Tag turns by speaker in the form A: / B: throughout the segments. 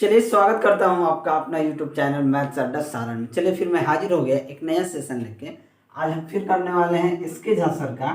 A: चलिए स्वागत करता हूँ आपका अपना यूट्यूब चैनल मैथ्स अड्डा सारण में। चलिए फिर मैं हाजिर हो गया एक नया सेशन लेके। आज हम फिर करने वाले हैं इसके झा सर का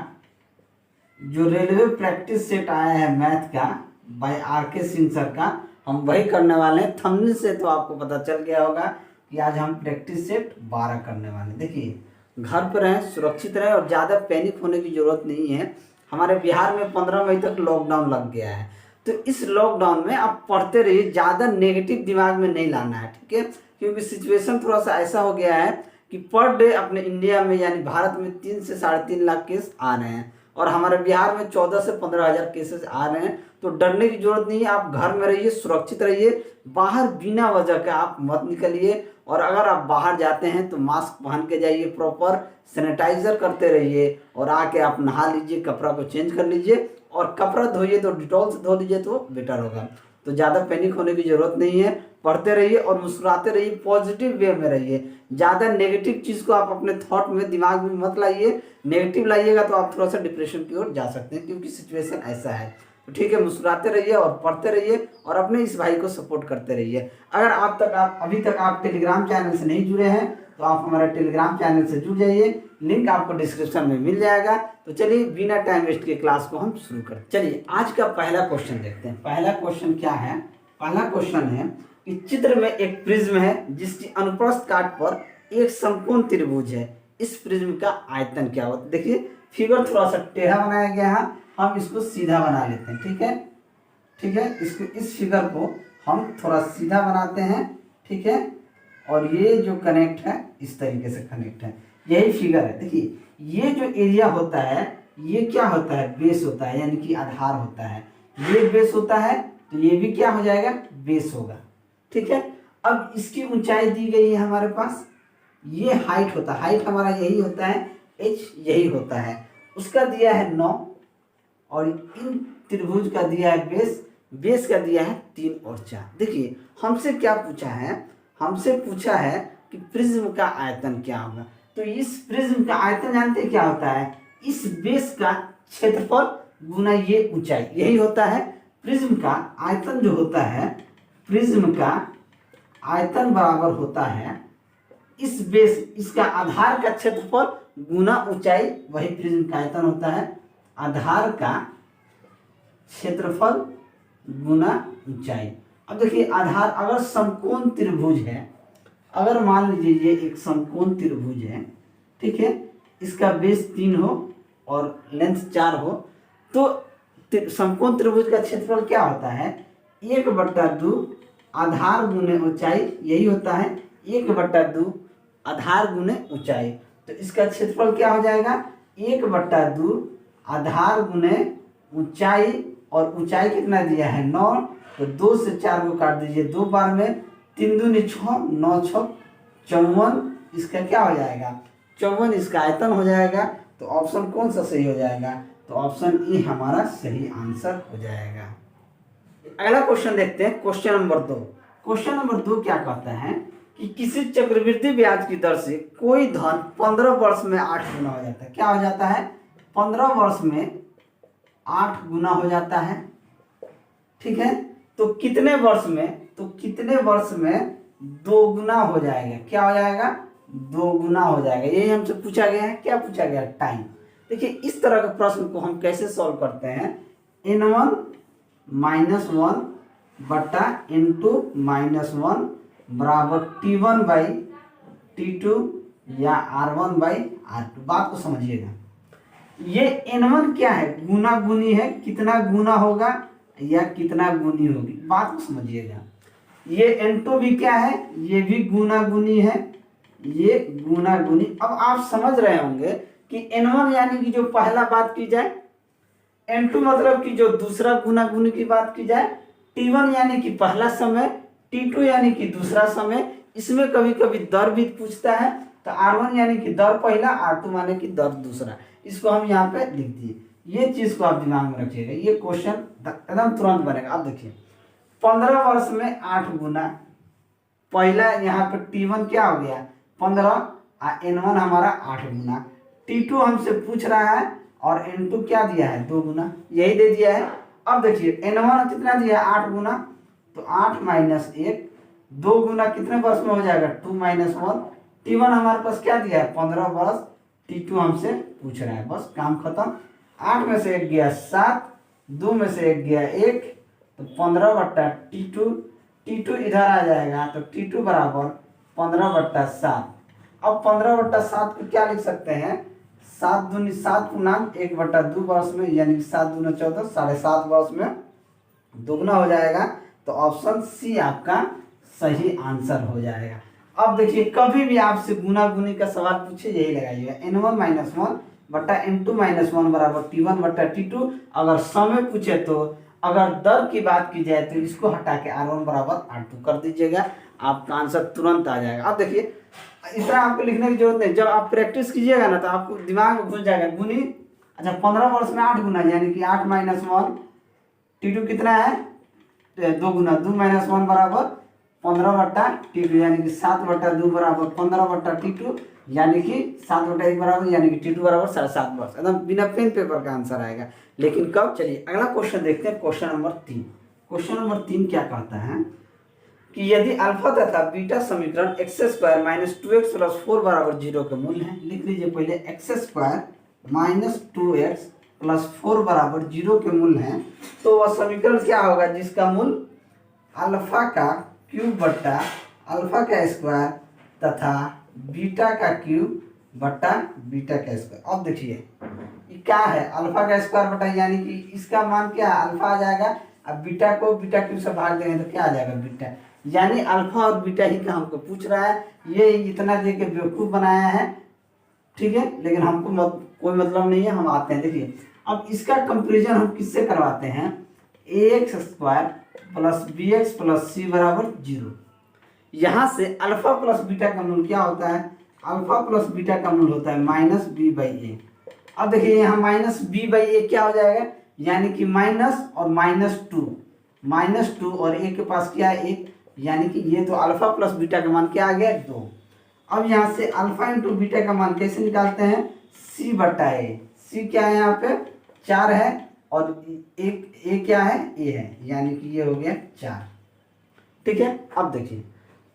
A: जो रेलवे प्रैक्टिस सेट आया है मैथ का बाय आर.के. सिंह सर का, हम वही करने वाले हैं। थंबनेल से तो आपको पता चल गया होगा कि आज हम प्रैक्टिस सेट 12 करने वाले हैं। देखिए, घर पर रहें, सुरक्षित रहें और ज़्यादा पैनिक होने की ज़रूरत नहीं है। हमारे बिहार में 15 मई तक लॉकडाउन लग गया है, तो इस लॉकडाउन में आप पढ़ते रहिए, ज़्यादा नेगेटिव दिमाग में नहीं लाना है, ठीक है। क्योंकि सिचुएशन थोड़ा सा ऐसा हो गया है कि पर डे अपने इंडिया में यानी भारत में 3 से 3.5 लाख केस आ रहे हैं और हमारे बिहार में 14 से 15 हज़ार केसेस आ रहे हैं। तो डरने की जरूरत नहीं है, आप घर में रहिए, सुरक्षित रहिए, बाहर बिना वजह के आप मत निकलिए। और अगर आप बाहर जाते हैं तो मास्क पहन के जाइए, प्रॉपर सैनिटाइजर करते रहिए और आके आप नहा लीजिए, कपड़ा को चेंज कर लीजिए और कपड़ा धोइए तो डिटॉल से धो लीजिए तो बेटर होगा। तो ज़्यादा पैनिक होने की ज़रूरत नहीं है, पढ़ते रहिए और मुस्कुराते रहिए, पॉजिटिव वे में रहिए। ज़्यादा नेगेटिव चीज़ को आप अपने थॉट में, दिमाग में मत लाइए। नेगेटिव लाइएगा तो आप थोड़ा सा डिप्रेशन की ओर जा सकते हैं, क्योंकि सिचुएशन ऐसा है। तो ठीक है, मुस्कुराते रहिए और पढ़ते रहिए और अपने इस भाई को सपोर्ट करते रहिए। अगर आप अभी तक आप टेलीग्राम चैनल से नहीं जुड़े हैं तो आप हमारे टेलीग्राम चैनल से जुड़ जाइए, लिंक आपको डिस्क्रिप्शन में मिल जाएगा। तो चलिए बिना टाइम वेस्ट के क्लास को हम शुरू करते हैं। चलिए आज का पहला क्वेश्चन देखते हैं। पहला क्वेश्चन क्या है? पहला क्वेश्चन है कि चित्र में एक प्रिज्म है जिसकी अनुप्रस्थ काट पर एक समकोण त्रिभुज है। इस प्रिज्म का आयतन क्या होता है? देखिए, फिगर थोड़ा सा टेढ़ा बनाया गया है, हम इसको सीधा बना लेते हैं। ठीक है, ठीक है, इसको, इस फिगर को हम थोड़ा सीधा बनाते हैं। ठीक है, और ये जो कनेक्ट है इस तरीके से कनेक्ट है, यही फिगर है। देखिए, ये जो एरिया होता है ये क्या होता है? बेस होता है, यानी कि आधार होता है। ये बेस होता है तो ये भी क्या हो जाएगा? बेस होगा। ठीक है, अब इसकी ऊंचाई दी गई है हमारे पास, ये हाइट होता है, हाइट हमारा यही होता है, h यही होता है। उसका दिया है 9 और इन त्रिभुज का दिया है बेस, बेस का दिया है 3 और 4। देखिए, हमसे क्या पूछा है? हमसे पूछा है कि प्रिज्म का आयतन क्या होगा। तो इस प्रिज्म का आयतन जानते हैं क्या होता है? इस बेस का क्षेत्रफल गुना ये ऊंचाई, यही होता है प्रिज्म का आयतन। जो होता है प्रिज्म का आयतन बराबर होता है इस बेस, इसका आधार का क्षेत्रफल गुना ऊंचाई, वही प्रिज्म का आयतन होता है। आधार का क्षेत्रफल गुना ऊंचाई। अब देखिए, आधार अगर समकोण त्रिभुज है, अगर मान लीजिए ये एक समकोण त्रिभुज है, ठीक है, इसका बेस 3 हो और लेंथ 4 हो, तो समकोण त्रिभुज का क्षेत्रफल क्या होता है? 1/2 आधार गुने ऊंचाई, यही होता है 1/2 आधार गुने ऊंचाई। तो इसका क्षेत्रफल क्या हो जाएगा? 1/2 आधार गुने ऊंचाई, और ऊंचाई कितना दिया है? 9। तो 2 से 4 को काट दीजिए 2 बार में, 3 दूनी 6, 9 6 54। इसका क्या हो जाएगा? 54 इसका आयतन हो जाएगा। तो ऑप्शन कौन सा सही हो जाएगा? तो ऑप्शन ई हमारा सही आंसर हो जाएगा। अगला क्वेश्चन देखते हैं, क्वेश्चन नंबर 2। क्वेश्चन नंबर 2 क्या कहता है कि किसी चक्रवृद्धि ब्याज की दर से कोई धन 15 वर्ष में 8 गुना हो जाता है। क्या हो जाता है? 15 वर्ष में 8 गुना हो जाता है। ठीक है, तो कितने वर्ष में? तो कितने वर्ष में 2 गुना हो जाएगा? क्या हो जाएगा? 2 गुना हो जाएगा। यही हमसे पूछा गया है। क्या पूछा गया? टाइम। देखिए, इस तरह के प्रश्न को हम कैसे सॉल्व करते हैं? n1 - 1 बटा n2 - 1 बराबर t1/t2 या r1/r2। बात को समझिएगा, ये n1 क्या है? गुना गुनी है, कितना गुना होगा या कितना गुनी होगी, बात को समझिएगा। ये n2 भी क्या है? ये भी गुना गुनी है, ये गुना गुनी। अब आप समझ रहे होंगे कि n1 यानी कि जो पहला बात की जाए, n2 मतलब कि जो दूसरा गुना गुनी की बात की जाए, t1 यानी कि पहला समय, t2 यानी कि दूसरा समय। इसमें कभी कभी दर भी पूछता है, तो r1 यानी कि दर पहला, r2 यानी कि दर दूसरा। इसको हम यहाँ पे लिख दिए। ये चीज को आप दिमाग में रखिएगा, ये क्वेश्चन एकदम तुरंत बनेगा। अब देखिए, 15 वर्ष में 8 गुना, पहला यहाँ पे t1 क्या हो गया? 15, n1 हमारा 8 गुना, t2 हमसे पूछ रहा है और n2 क्या दिया है? 2 गुना, यही दे दिया है। अब देखिए, n1 कितना दिया है? 8 गुना, तो 8 माइनस 1, 2 गुना कितने वर्ष में हो जाएगा 2 माइनस 1। T1 हमारे पास क्या दिया है 15 वर्ष, T2 हमसे पूछ रहा है, बस काम खत्म। 8 में से 1 गया 7, 2 में से 1 गया 1, तो 15 बट्टा T2, T2 इधर आ जाएगा तो T2 बराबर 15 बट्टा 7। अब 15 बट्टा 7 को क्या लिख सकते हैं 7 दूनी 7 पूर्णांक 1 बट्टा 2 वर्ष में, यानी कि 7 दूना 14, 7.5 वर्ष में दुगना हो जाएगा। तो ऑप्शन सी आपका सही आंसर हो जाएगा। अब देखिए कभी भी आपसे गुना गुनी का सवाल पूछे यही लगाइएगा, n1 माइनस 1 बट्टा n2 माइनस 1 बराबर T1 बट्टा T2। अगर समय पूछे तो अगर दर की बात की जाए तो इसको हटा के R1 बराबर R2 कर दीजिएगा, आपका आंसर तुरंत आ जाएगा। अब देखिए इतना आपको लिखने की जरूरत नहीं, जब आप प्रैक्टिस कीजिएगा ना तो आपको दिमाग में घुस जाएगा गुनी। अच्छा 15 वर्ष में 8 गुना, यानी कि 8 माइनस 1, T2 कितना है 2 गुना, 2 माइनस 1 बराबर 15 बट्टा T2, यानी कि 7 बट्टा 2 बराबर 15 बट्टा T2, यानी कि 7 बट्टा 1 बराबर, यानी कि T2 बराबर 7.5 वर्ष। एकदम बिना पेन पेपर का आंसर आएगा। लेकिन कब, चलिए अगला क्वेश्चन देखते हैं, क्वेश्चन नंबर 3। क्वेश्चन नंबर 3 क्या कहता है कि यदि अल्फा तथा बीटा समीकरण x square minus 2x plus 4 बराबर 0 के मूल है। लिख लीजिए पहले x square minus 2x plus 4 बराबर 0 के मूल है, तो वह समीकरण क्या होगा जिसका मूल अल्फा का क्यूब बट्टा अल्फा का स्क्वायर तथा बीटा का क्यूब बट्टा बीटा का स्क्वायर। अब देखिए ये क्या है अल्फा का स्क्वायर बट्टा, यानी कि इसका मान क्या अल्फा आ जाएगा। अब बीटा को बीटा क्यूब से भाग देंगे तो क्या आ जाएगा बीटा, यानी अल्फा और बीटा ही का हमको पूछ रहा है। ये इतना दे के बेवकूफ़ बनाया है, ठीक है, लेकिन हमको कोई मतलब नहीं है, हम आते हैं। देखिए अब इसका कंपेरिजन हम किससे करवाते हैं, x square plus b x plus c बराबर 0। यहाँ से अल्फा प्लस बीटा का मूल क्या होता है, अल्फा प्लस बीटा का मूल होता है माइनस बी बाई ए। अब देखिए यहाँ माइनस बी बाई ए क्या हो जाएगा, यानी कि माइनस और माइनस टू और ए के पास क्या है 1, यानी कि ये तो अल्फा प्लस बीटा का मान क्या आ गया 2। अब यहाँ से अल्फा इंटू बीटा का मान कैसे निकालते हैं, सी बट्टा ए। सी क्या है यहाँ पे 4 है और एक ए क्या है ए है, यानी कि ये हो गया 4, ठीक है। अब देखिए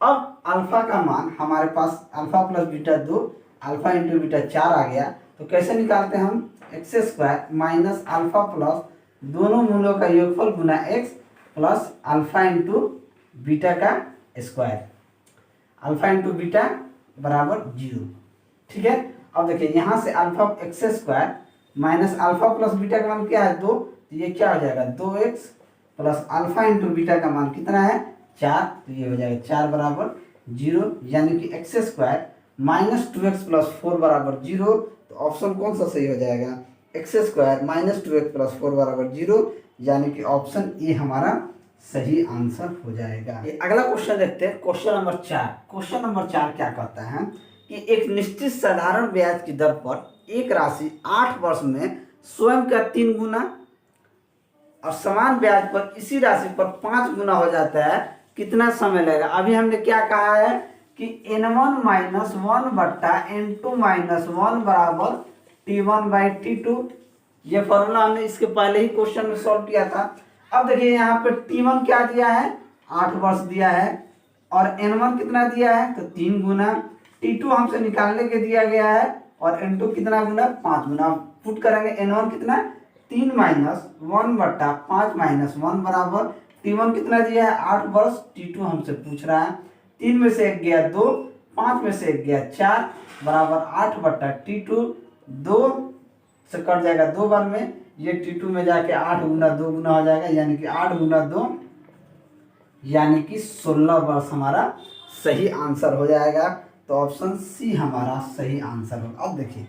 A: अब अल्फा का मान हमारे पास alpha plus beta 2, alpha into beta 4 आ गया। तो कैसे निकालते हैं हम, x square minus alpha plus दोनों मूलों का योगफल गुना x plus alpha into beta का स्क्वायर, अल्फा इंटू बीटा बराबर 0, ठीक है। अब देखिए यहाँ से alpha x square minus alpha plus beta का मान क्या है 2, तो ये क्या हो जाएगा 2x plus alpha into beta का मान कितना है 4, तो ये हो जाएगा 4 बराबर 0, यानी कि x square minus 2x plus 4 बराबर 0। तो ऑप्शन कौन सा सही हो जाएगा, x square minus 2x plus 4 बराबर 0, यानी कि ऑप्शन ए हमारा सही आंसर हो जाएगा। ये अगला क्वेश्चन देखते हैं, क्वेश्चन नंबर 4। क्वेश्चन नंबर 4 क्या कहता है कि एक निश्चित साधारण ब्याज की दर पर एक राशि 8 वर्ष में स्वयं का 3 गुना और समान ब्याज पर इसी राशि पर 5 गुना हो जाता है, कितना समय लगेगा। अभी हमने क्या कहा है कि n1 माइनस 1 बट्टा n2 माइनस 1 बराबर t1 बाई t2। ये फॉर्मूला हमने इसके पहले ही क्वेश्चन में सॉल्व किया था। अब देखिए यहाँ पे t1 क्या दिया है 8 वर्ष दिया है और n1 कितना दिया है तो 3 गुना, t2 हमसे निकालने के दिया गया है और n2 कितना गुना 5 गुना। पुट करेंगे n1 कितना 3 माइनस 1 बट्टा 5 माइनस 1 बराबर t1 कितना दिया है 8 वर्ष, t2 हमसे पूछ रहा है। 3 में से 1 गया 2, 5 में से 1 गया 4 बराबर 8 बट्टा t2, 2 से कट जाएगा 2 बार में, ये t2 में जाके 8 गुना 2 गुना हो जाएगा, यानी कि 8 गुना 2 यानी कि 16 वर्ष हमारा सही आंसर हो जाएगा। तो ऑप्शन सी हमारा सही आंसर होगा। अब देखिए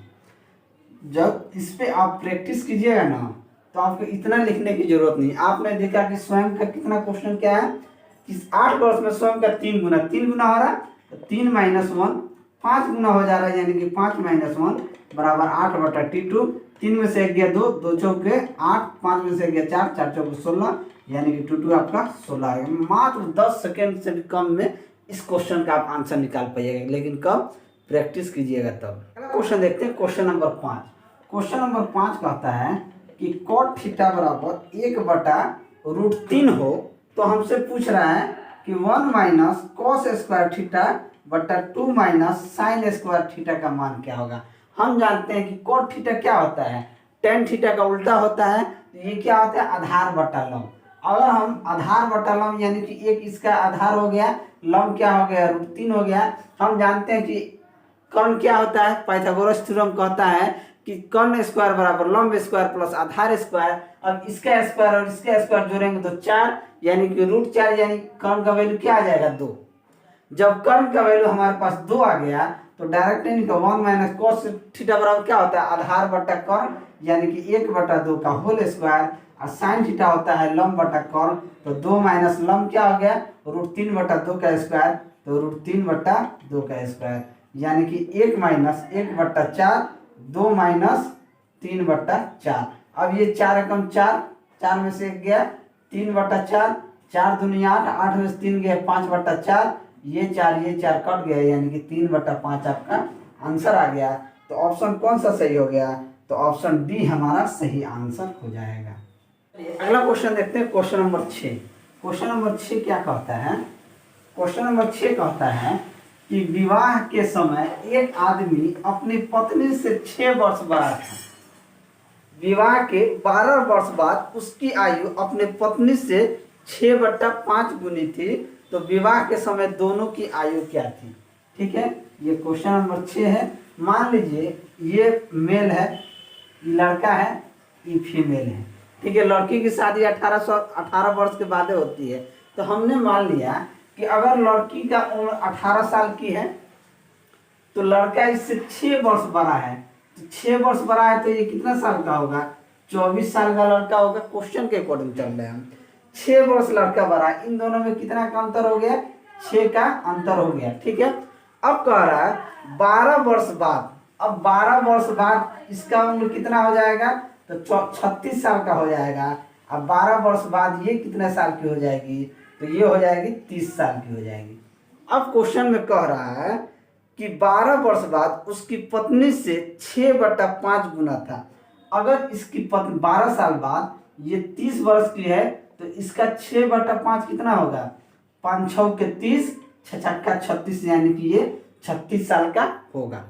A: जब इस पे आप प्रैक्टिस कीजिएगा ना तो आपको इतना लिखने की जरूरत नहीं। आपने देखा कि स्वयं का कितना क्वेश्चन क्या है कि 8 वर्ष में स्वयं का 3 गुना हो रहा है, तो 3 माइनस 1 5 गुना हो जा रहा है, यानी कि 5 माइनस 1 बराबर 8 बटा t2। 3 में से 1 गया 2, 2 चौके 8, 5 में से 1 गया 4, 4 चौके 16, यानी कि t2 आपका 16 आएगा। मात्र 10 सेकेंड से भी कम में इस क्वेश्चन का आप आंसर निकाल पाइएगा, लेकिन कब प्रैक्टिस कीजिएगा तब। अगला क्वेश्चन देखते हैं, क्वेश्चन नंबर 5। क्वेश्चन नंबर 5 कहता है कि cot थीटा बराबर 1 बटा √3 हो तो हमसे पूछ रहा है कि 1 माइनस कॉस स्क्वायर थीटा बटा 2 माइनस साइन स्क्वायर थीटा का मान क्या होगा। हम जानते हैं कि कॉट थीटा क्या होता है, टेन थीटा का उल्टा होता है। तो ये क्या होता है, आधार बटा लंब। अगर हम आधार बटा लंब यानी कि एक इसका आधार हो गया, लंब क्या हो गया, √3 हो गया। हम जानते हैं कि कर्ण क्या होता है, पाइथागोरस थ्योरम कहता है कि कर्ण स्क्वायर बराबर लंब स्क्वायर प्लस आधार स्क्वायर। अब इसका स्क्वायर और इसका स्क्वायर जोड़ेंगे तो 4 यानी कि √4 यानी कर्ण का वैल्यू क्या आ जाएगा, 2। जब कर्ण का वैल्यू हमारे पास 2 आ गया तो डायरेक्ट यानी कि 1 माइनस कॉस थीटा बराबर क्या होता है, आधार बटा कर्ण यानी कि 1/2 का होल स्क्वायर। और साइन थीटा होता है लंब बटा कर्ण, तो 2 माइनस लंब क्या हो गया, √3/2 का स्क्वायर, तो √3/2 का स्क्वायर यानी कि 1 माइनस 1/4, 2 माइनस 3/4। अब ये 4 एकम 4, 4 में से 1 गया, 3/4, 4 दूनी 8, 8 में से 3 गया 5/4, ये 4 कट गया यानी कि 3/5 आपका आंसर आ गया। तो ऑप्शन कौन सा सही हो गया, तो ऑप्शन डी हमारा सही आंसर हो जाएगा। अगला क्वेश्चन देखते हैं, क्वेश्चन नंबर 6। क्वेश्चन नंबर 6 क्या कहता है, क्वेश्चन नंबर 6 कहता है कि विवाह के समय एक आदमी अपनी पत्नी से 6 वर्ष बड़ा था। विवाह के 12 वर्ष बाद उसकी आयु अपने पत्नी से 6/5 गुनी थी। तो विवाह के समय दोनों की आयु क्या थी। ठीक है, ये क्वेश्चन नंबर 6 है। मान लीजिए ये मेल है, लड़का है, ये फीमेल है। ठीक है, लड़की की शादी 18 वर्ष के बाद होती है। तो हमने मान लिया कि अगर लड़की का उम्र 18 साल की है तो लड़का इससे 6 वर्ष बड़ा है। तो 6 वर्ष बड़ा है तो ये कितना साल का होगा, 24 साल का लड़का होगा। क्वेश्चन के अकॉर्डिंग चल रहे हैं हम। 6 वर्ष लड़का बड़ा है, इन दोनों में कितना का अंतर हो गया, 6 का अंतर हो गया। ठीक है, अब कह रहा है 12 वर्ष बाद, अब 12 वर्ष बाद इसका उम्र कितना हो जाएगा, तो 36 साल का हो जाएगा। अब 12 वर्ष बाद ये कितने साल की हो जाएगी, तो ये हो जाएगी 30 साल की हो जाएगी। अब क्वेश्चन में कह रहा है कि 12 वर्ष बाद उसकी पत्नी से 6/5 गुना था। अगर इसकी पत्नी 12 साल बाद ये 30 वर्ष की है तो इसका 6/5 कितना होगा, 5 6 के 30, 6 6 36 यानी कि ये 36 साल का होगा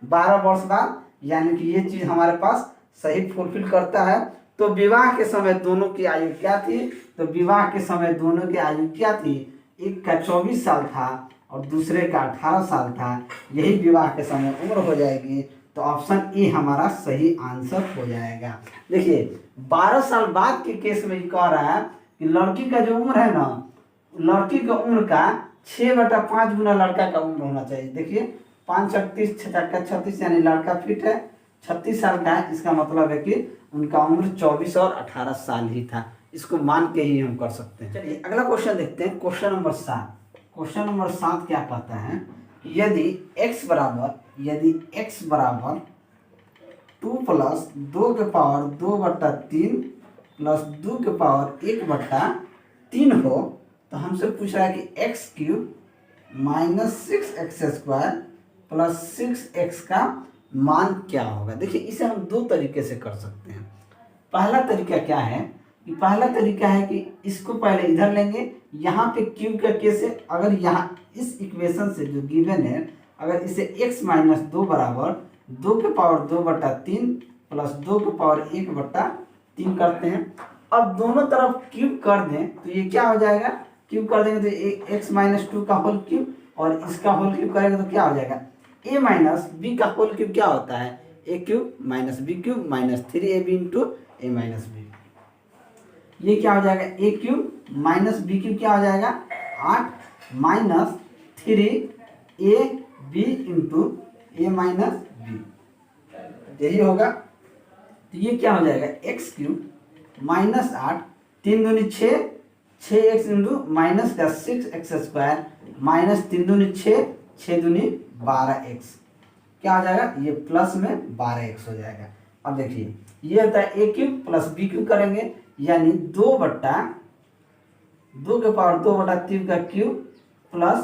A: 12 वर्ष बाद। यानी कि ये चीज हमारे पास सही फुलफिल करता है। तो विवाह के समय दोनों की आयु क्या थी, तो विवाह के समय दोनों की आयु क्या थी, एक का 24 साल था और दूसरे का 18 साल था। यही विवाह के समय उम्र हो जाएगी। तो ऑप्शन ए हमारा सही आंसर हो जाएगा। देखिए 12 साल बाद के केस में ये कह रहा है कि लड़की का जो उम्र है ना, लड़की का उम्र का 6/5 गुना लड़का का उम्र होना चाहिए। देखिए 5 36, 6 36 यानी लड़का फिट है, 36 साल का है। इसका मतलब है कि उनका उम्र 24 और 18 साल ही था। इसको मान के ही हम कर सकते हैं। चलिए अगला क्वेश्चन देखते हैं, क्वेश्चन नंबर 7। क्वेश्चन नंबर 7 क्या कहता है, यदि x बराबर 2 प्लस 2 के पावर 2/3 प्लस 2 के पावर 1/3 हो तो हमसे पूछ रहा है कि x³ minus 6x² plus 6x का मान क्या होगा। देखिए इसे हम 2 तरीके से कर सकते हैं। पहला तरीका क्या है कि पहला तरीका है कि इसको पहले इधर लेंगे, यहाँ पे क्यूब का केस है। अगर यहाँ इस इक्वेशन से जो गिवन है, अगर इसे x माइनस 2 बराबर 2 के पावर 2/3 प्लस 2 के पावर 1/3 करते हैं। अब दोनों तरफ क्यूब कर दें तो ये क्या हो जाएगा, क्यूब कर देंगे तो x माइनस 2 का होल क्यूब और इसका होल क्यूब करेंगे तो क्या हो जाएगा, a माइनस बी का होल क्यूब क्या होता है, a³ minus b³ minus 3ab into a minus b। ये क्या हो जाएगा, a³ माइनस b³ क्या हो जाएगा 8 minus 3ab into a minus b, यही होगा। तो ये क्या हो जाएगा x³ माइनस 8, 3 दूनी 6, 6x इंटू माइनस का 6x² माइनस 3 दूनी 6, 6 दूनी 12x, क्या हो जाएगा ये प्लस में 12x हो जाएगा। अब देखिए ये होता है a³ प्लस b³ करेंगे यानी 2 के पावर 2/3 का क्यूब प्लस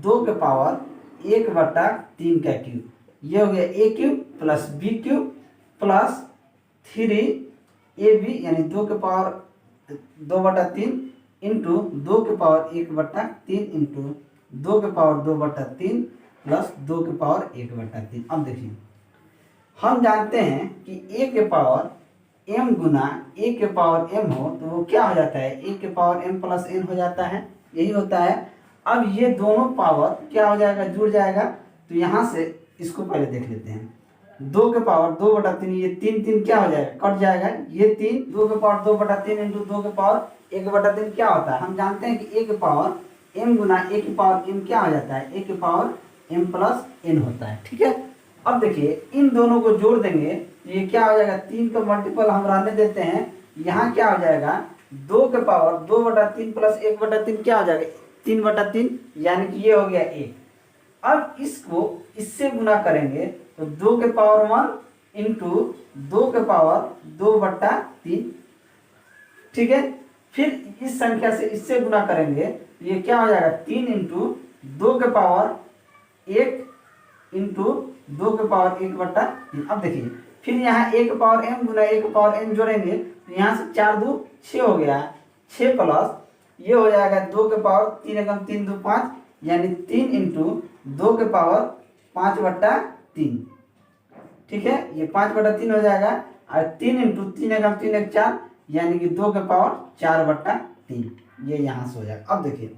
A: 2 के पावर 1/3 का क्यूब, ये हो गया a³ plus b³ plus 3ab यानी 2 के पावर 2/3 इंटू 2 के पावर 1/3 इंटू 2 के पावर 2/3 प्लस 2 के पावर 1/3। अब देखिए हम जानते हैं कि a के पावर m गुना a के पावर m हो तो वो क्या हो जाता है, a के पावर m प्लस n हो जाता है, यही होता है। अब ये दोनों पावर क्या हो जाएगा, जुड़ जाएगा। तो यहाँ से इसको पहले देख लेते हैं। 2 के पावर 2/3, ये 3 3 क्या हो जाएगा, कट जाएगा। ये 3 2 के पावर 2/3 इंटू 2 के पावर 1/3 क्या होता है, हम जानते हैं कि a के पावर m गुना a के पावर m क्या हो जाता है, a के पावर m प्लस n होता है। ठीक है, अब देखिए इन दोनों को जोड़ देंगे तो ये क्या हो जाएगा, 3 का मल्टीपल हम रहने देते हैं। यहाँ क्या हो जाएगा, 2 के पावर 2/3 प्लस 1/3 क्या हो जाएगा, 3/3, यानी कि ये हो गया 1। अब इसको इससे गुना करेंगे तो 2 के पावर 1 इंटू 2 के पावर 2/3। ठीक है, फिर इस संख्या से इससे गुना करेंगे तो ये क्या हो जाएगा, 3 इंटू 2 के पावर 1 इंटू 2 के पावर 1/3। अब देखिए फिर यहाँ 1 के पावर m गुना 1 के पावर n जोड़ेंगे तो यहाँ से 4 2 6 हो गया, 6 प्लस ये हो जाएगा 2 के पावर 3 एकम 3 2 5, यानी 3 इंटू 2 के पावर 5/3। ठीक है, ये 5/3 हो जाएगा, और 3 इंटू 3 एकम 3 एक 4, यानी कि 2 के पावर 4/3, ये यहाँ से हो जाएगा। अब देखिए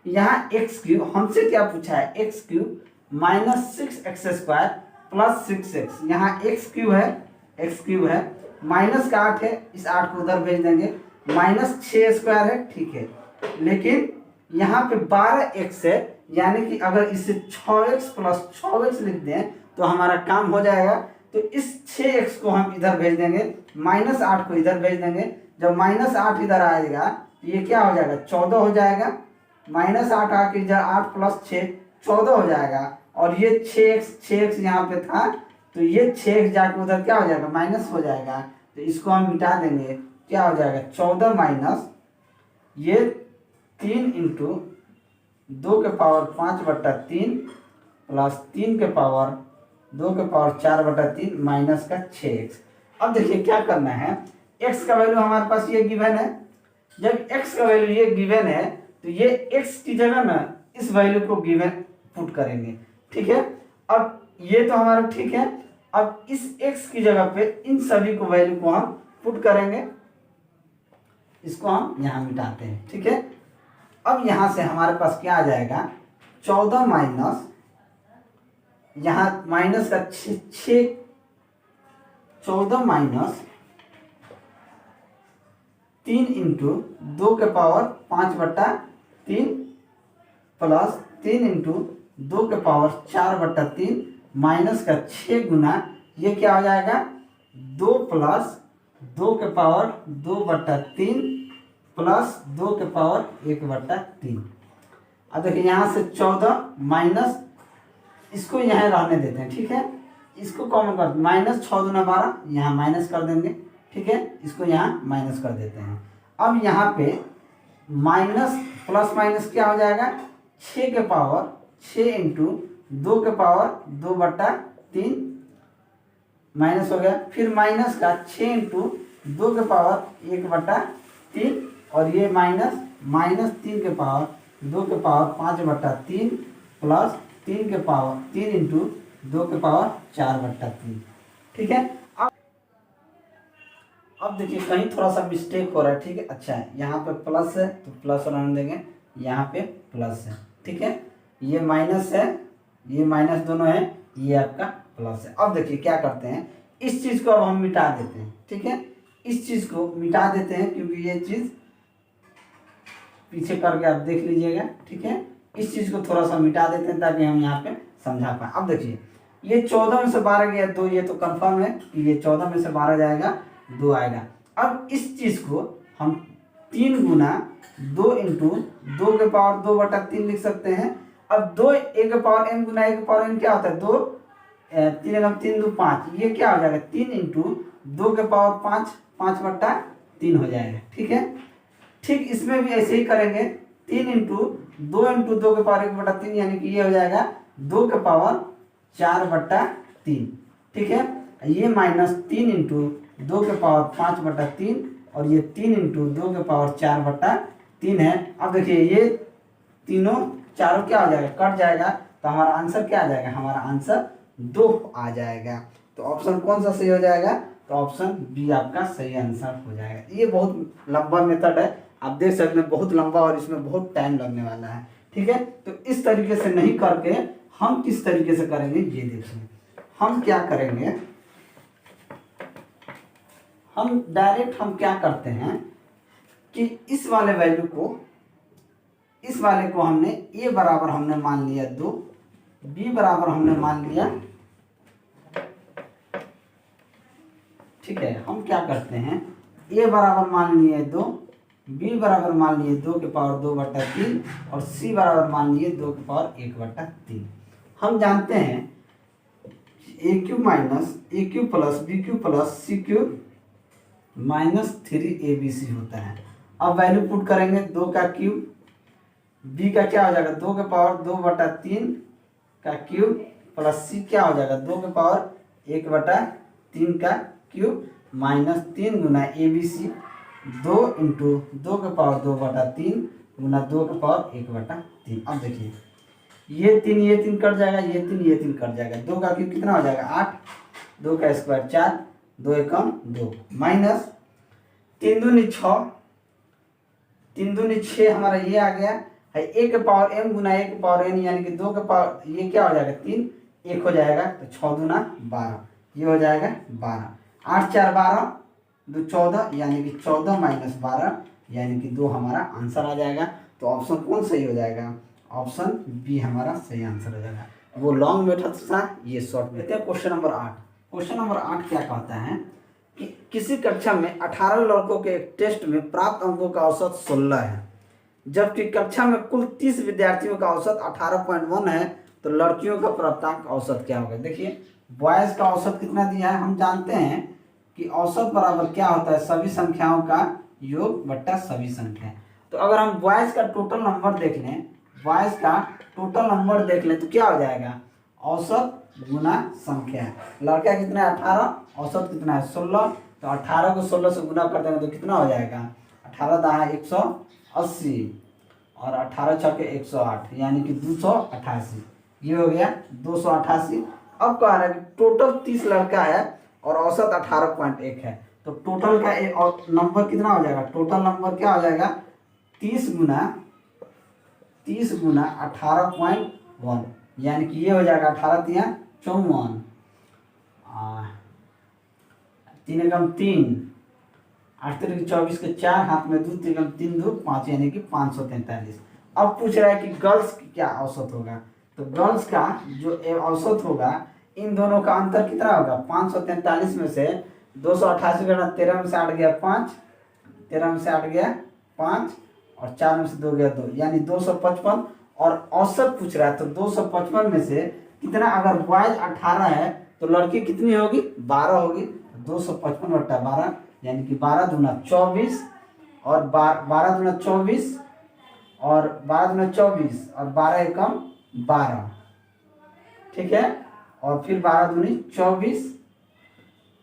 A: यहाँ एक्स क्यूब हमसे क्या पूछा है, x cube minus 6x² plus 6x, यहाँ एक्स क्यूब है, माइनस का 8 है, इस 8 को उधर भेज देंगे, माइनस 6² है। ठीक है, लेकिन यहाँ पे 12x है, यानी कि अगर इसे 6x प्लस 6x लिख दें तो हमारा काम हो जाएगा। तो इस 6x को हम इधर भेज देंगे, माइनस 8 को इधर भेज देंगे। जब माइनस 8 इधर आएगा तो ये क्या हो जाएगा, 14 हो जाएगा। माइनस 8 आके इधर 8 प्लस 6 14 हो जाएगा, और ये 6x यहाँ पे था तो ये 6x जाके उधर क्या हो जाएगा, माइनस हो जाएगा। तो इसको हम मिटा देंगे, क्या हो जाएगा, 14 माइनस ये 3 इंटू 2 के पावर 5/3 प्लस 3 के पावर 2 के पावर 4/3 माइनस का 6x। अब देखिए क्या करना है, x का वैल्यू हमारे पास ये गिवन है। जब x का वैल्यू ये गिवन है तो ये x की जगह ना इस वैल्यू को गिवन पुट करेंगे। ठीक है, अब ये तो हमारा ठीक है, अब इस x की जगह पे इन सभी को वैल्यू को हम पुट करेंगे, इसको हम यहाँ मिटाते हैं। ठीक है, अब यहाँ से हमारे पास क्या आ जाएगा, 14 माइनस यहाँ माइनस का 6 14 माइनस 3 इंटू 2 के पावर 5/3 प्लस 3 इंटू 2 के पावर 4/3 माइनस का 6 गुना ये क्या हो जाएगा, 2 प्लस 2 के पावर 2/3 प्लस 2 के पावर 1/3। अब देखिए यहाँ से 14 माइनस, इसको यहाँ रहने देते हैं। ठीक है, इसको कॉमन कर, माइनस 6 दूना 12, यहाँ माइनस कर देंगे। ठीक है, इसको यहाँ माइनस कर देते हैं। अब यहाँ पे माइनस प्लस माइनस क्या हो जाएगा, 6 के पावर 6 इंटू 2 के पावर 2/3 माइनस हो गया, फिर माइनस का 6 इंटू 2 के पावर 1/3, और ये माइनस 3 के पावर 2 के पावर 5/3 प्लस 3 के पावर 3 इंटू 2 के पावर 4/3। ठीक है, अब देखिए कहीं थोड़ा सा मिस्टेक हो रहा है। ठीक है, अच्छा है, यहाँ पे प्लस है तो प्लस रहने देंगे, यहाँ पे प्लस है। ठीक है, ये माइनस है, ये माइनस दोनों है, ये आपका प्लस है। अब देखिए क्या करते हैं, इस चीज़ को अब हम मिटा देते हैं। ठीक है, इस चीज़ को मिटा देते हैं क्योंकि ये चीज़ पीछे करके आप देख लीजिएगा। ठीक है, इस चीज़ को थोड़ा सा मिटा देते हैं ताकि हम यहाँ पे समझा पाए। अब देखिए ये 14 में से 12 गया 2, ये तो कंफर्म है कि ये 14 में से 12 जाएगा 2 आएगा। अब इस चीज़ को हम 3 गुना 2 इंटू 2 के पावर 2/3 लिख सकते हैं। अब 2 1 के पावर m गुना 1 के पावर n क्या होता है, 2 3 3 2 5, ये क्या हो जाएगा, 3 इंटू 2 के पावर 5 5/3 हो जाएगा। ठीक है, ठीक इसमें भी ऐसे ही करेंगे, 3 इंटू 2 के पावर 1/3, यानी कि ये हो जाएगा 2 के पावर 4/3। ठीक है, ये माइनस 3 इंटू 2 के पावर 5/3, और ये 3 इंटू 2 के पावर 3 है। अब देखिए ये तीनों चारों क्या हो जाएगा, कट जाएगा, तो हमारा आंसर क्या आ जाएगा, हमारा आंसर 2 आ जाएगा। तो ऑप्शन कौन सा सही हो जाएगा, तो ऑप्शन बी आपका सही आंसर हो जाएगा। ये बहुत लंबा मेथड है, आप देख सकते हैं, बहुत लंबा और इसमें बहुत टाइम लगने वाला है। ठीक है, तो इस तरीके से नहीं करके हम किस तरीके से करेंगे ये देखिए। हम क्या करेंगे, हम डायरेक्ट हम क्या करते हैं कि इस वाले वैल्यू को, इस वाले को हमने ए बराबर हमने मान लिया 2, बी बराबर हमने मान लिया। ठीक है, हम क्या करते हैं, ए बराबर मान लिए 2, बी बराबर मान लिए 2 के पावर 2/3 और सी बराबर मान लिए 2 के पावर 1/3। हम जानते हैं a cube minus a cube plus b cube plus c cube minus 3abc होता है। अब वैल्यू पुट करेंगे, 2 का क्यूब, बी का क्या हो जाएगा 2 के पावर 2/3 का क्यूब प्लस सी क्या हो जाएगा 2 के पावर 1/3 का क्यूब माइनस 3 गुना abc 2 इंटू 2 के पावर 2/3 गुना 2 के पावर 1/3। अब देखिए ये 3 कट जाएगा, ये 3 कट जाएगा, 2 का क्यूब कितना हो जाएगा 8, 2 का स्क्वायर 4, 2 एकम 2 माइनस 3 दूनी 6, 3 दूनी 6 हमारा ये आ गया है, ए के पावर m गुना ए के पावर n यानी कि 2 के पावर ये क्या हो जाएगा 3, 1 हो जाएगा, तो 6 दूना 12, ये हो जाएगा 12, 8 4 12, 2 14 यानी कि 14 माइनस 12 यानी कि 2 हमारा आंसर आ जाएगा। तो ऑप्शन कौन सही हो जाएगा, ऑप्शन बी हमारा सही आंसर हो जाएगा। वो लॉन्ग मेथड था, ये शॉर्ट मेथड है। क्वेश्चन नंबर 8, क्वेश्चन नंबर 8 क्या कहता है कि किसी कक्षा में 18 लड़कों के एक टेस्ट में प्राप्त अंकों का औसत 16 है, जबकि कक्षा में कुल 30 विद्यार्थियों का औसत 18.1 है, तो लड़कियों का प्राप्तांक औसत क्या होगा। देखिए बॉयज का औसत कितना दिया है, हम जानते हैं कि औसत बराबर क्या होता है, सभी संख्याओं का योग बट्टा सभी संख्या। तो अगर हम बॉयज का टोटल नंबर देख लें, बॉयज का टोटल नंबर देख लें तो क्या हो जाएगा, औसत गुना संख्या। लड़का कितना है 18, औसत कितना है 16, तो 18 को 16 से गुना कर देंगे तो कितना हो जाएगा 18 दाहा 180 और 18 छके 108 यानी कि 288, ये हो गया 288। अब कह रहा है कि टोटल 30 लड़का है और औसत 18.1 है, तो टोटल का नंबर कितना हो जाएगा, टोटल नंबर क्या हो जाएगा 30 गुना 18.1 यानी कि ये हो जाएगा 18 तिया 54, 3 एकम 3, 8 तिरिक 24 के 4 हाथ में 2 3 3 2 5 यानी कि 543। अब पूछ रहा है कि गर्ल्स की क्या औसत होगा, तो गर्ल्स का जो औसत होगा, इन दोनों का अंतर कितना होगा 543 में से 288 करना 13 में से 8 गया 5, 13 में से 8 गया 5 और 4 में से 2 गया 2 यानी 255। और औसत पूछ रहा है, तो 255 में से कितना, अगर बॉयज 18 है तो लड़की कितनी होगी 12 होगी, 255/12 यानी कि 12 दूना 24 और 12 दूना 24 और 12 दूना 24 और 12 एकम 12, ठीक है, और फिर 12 दूनी 24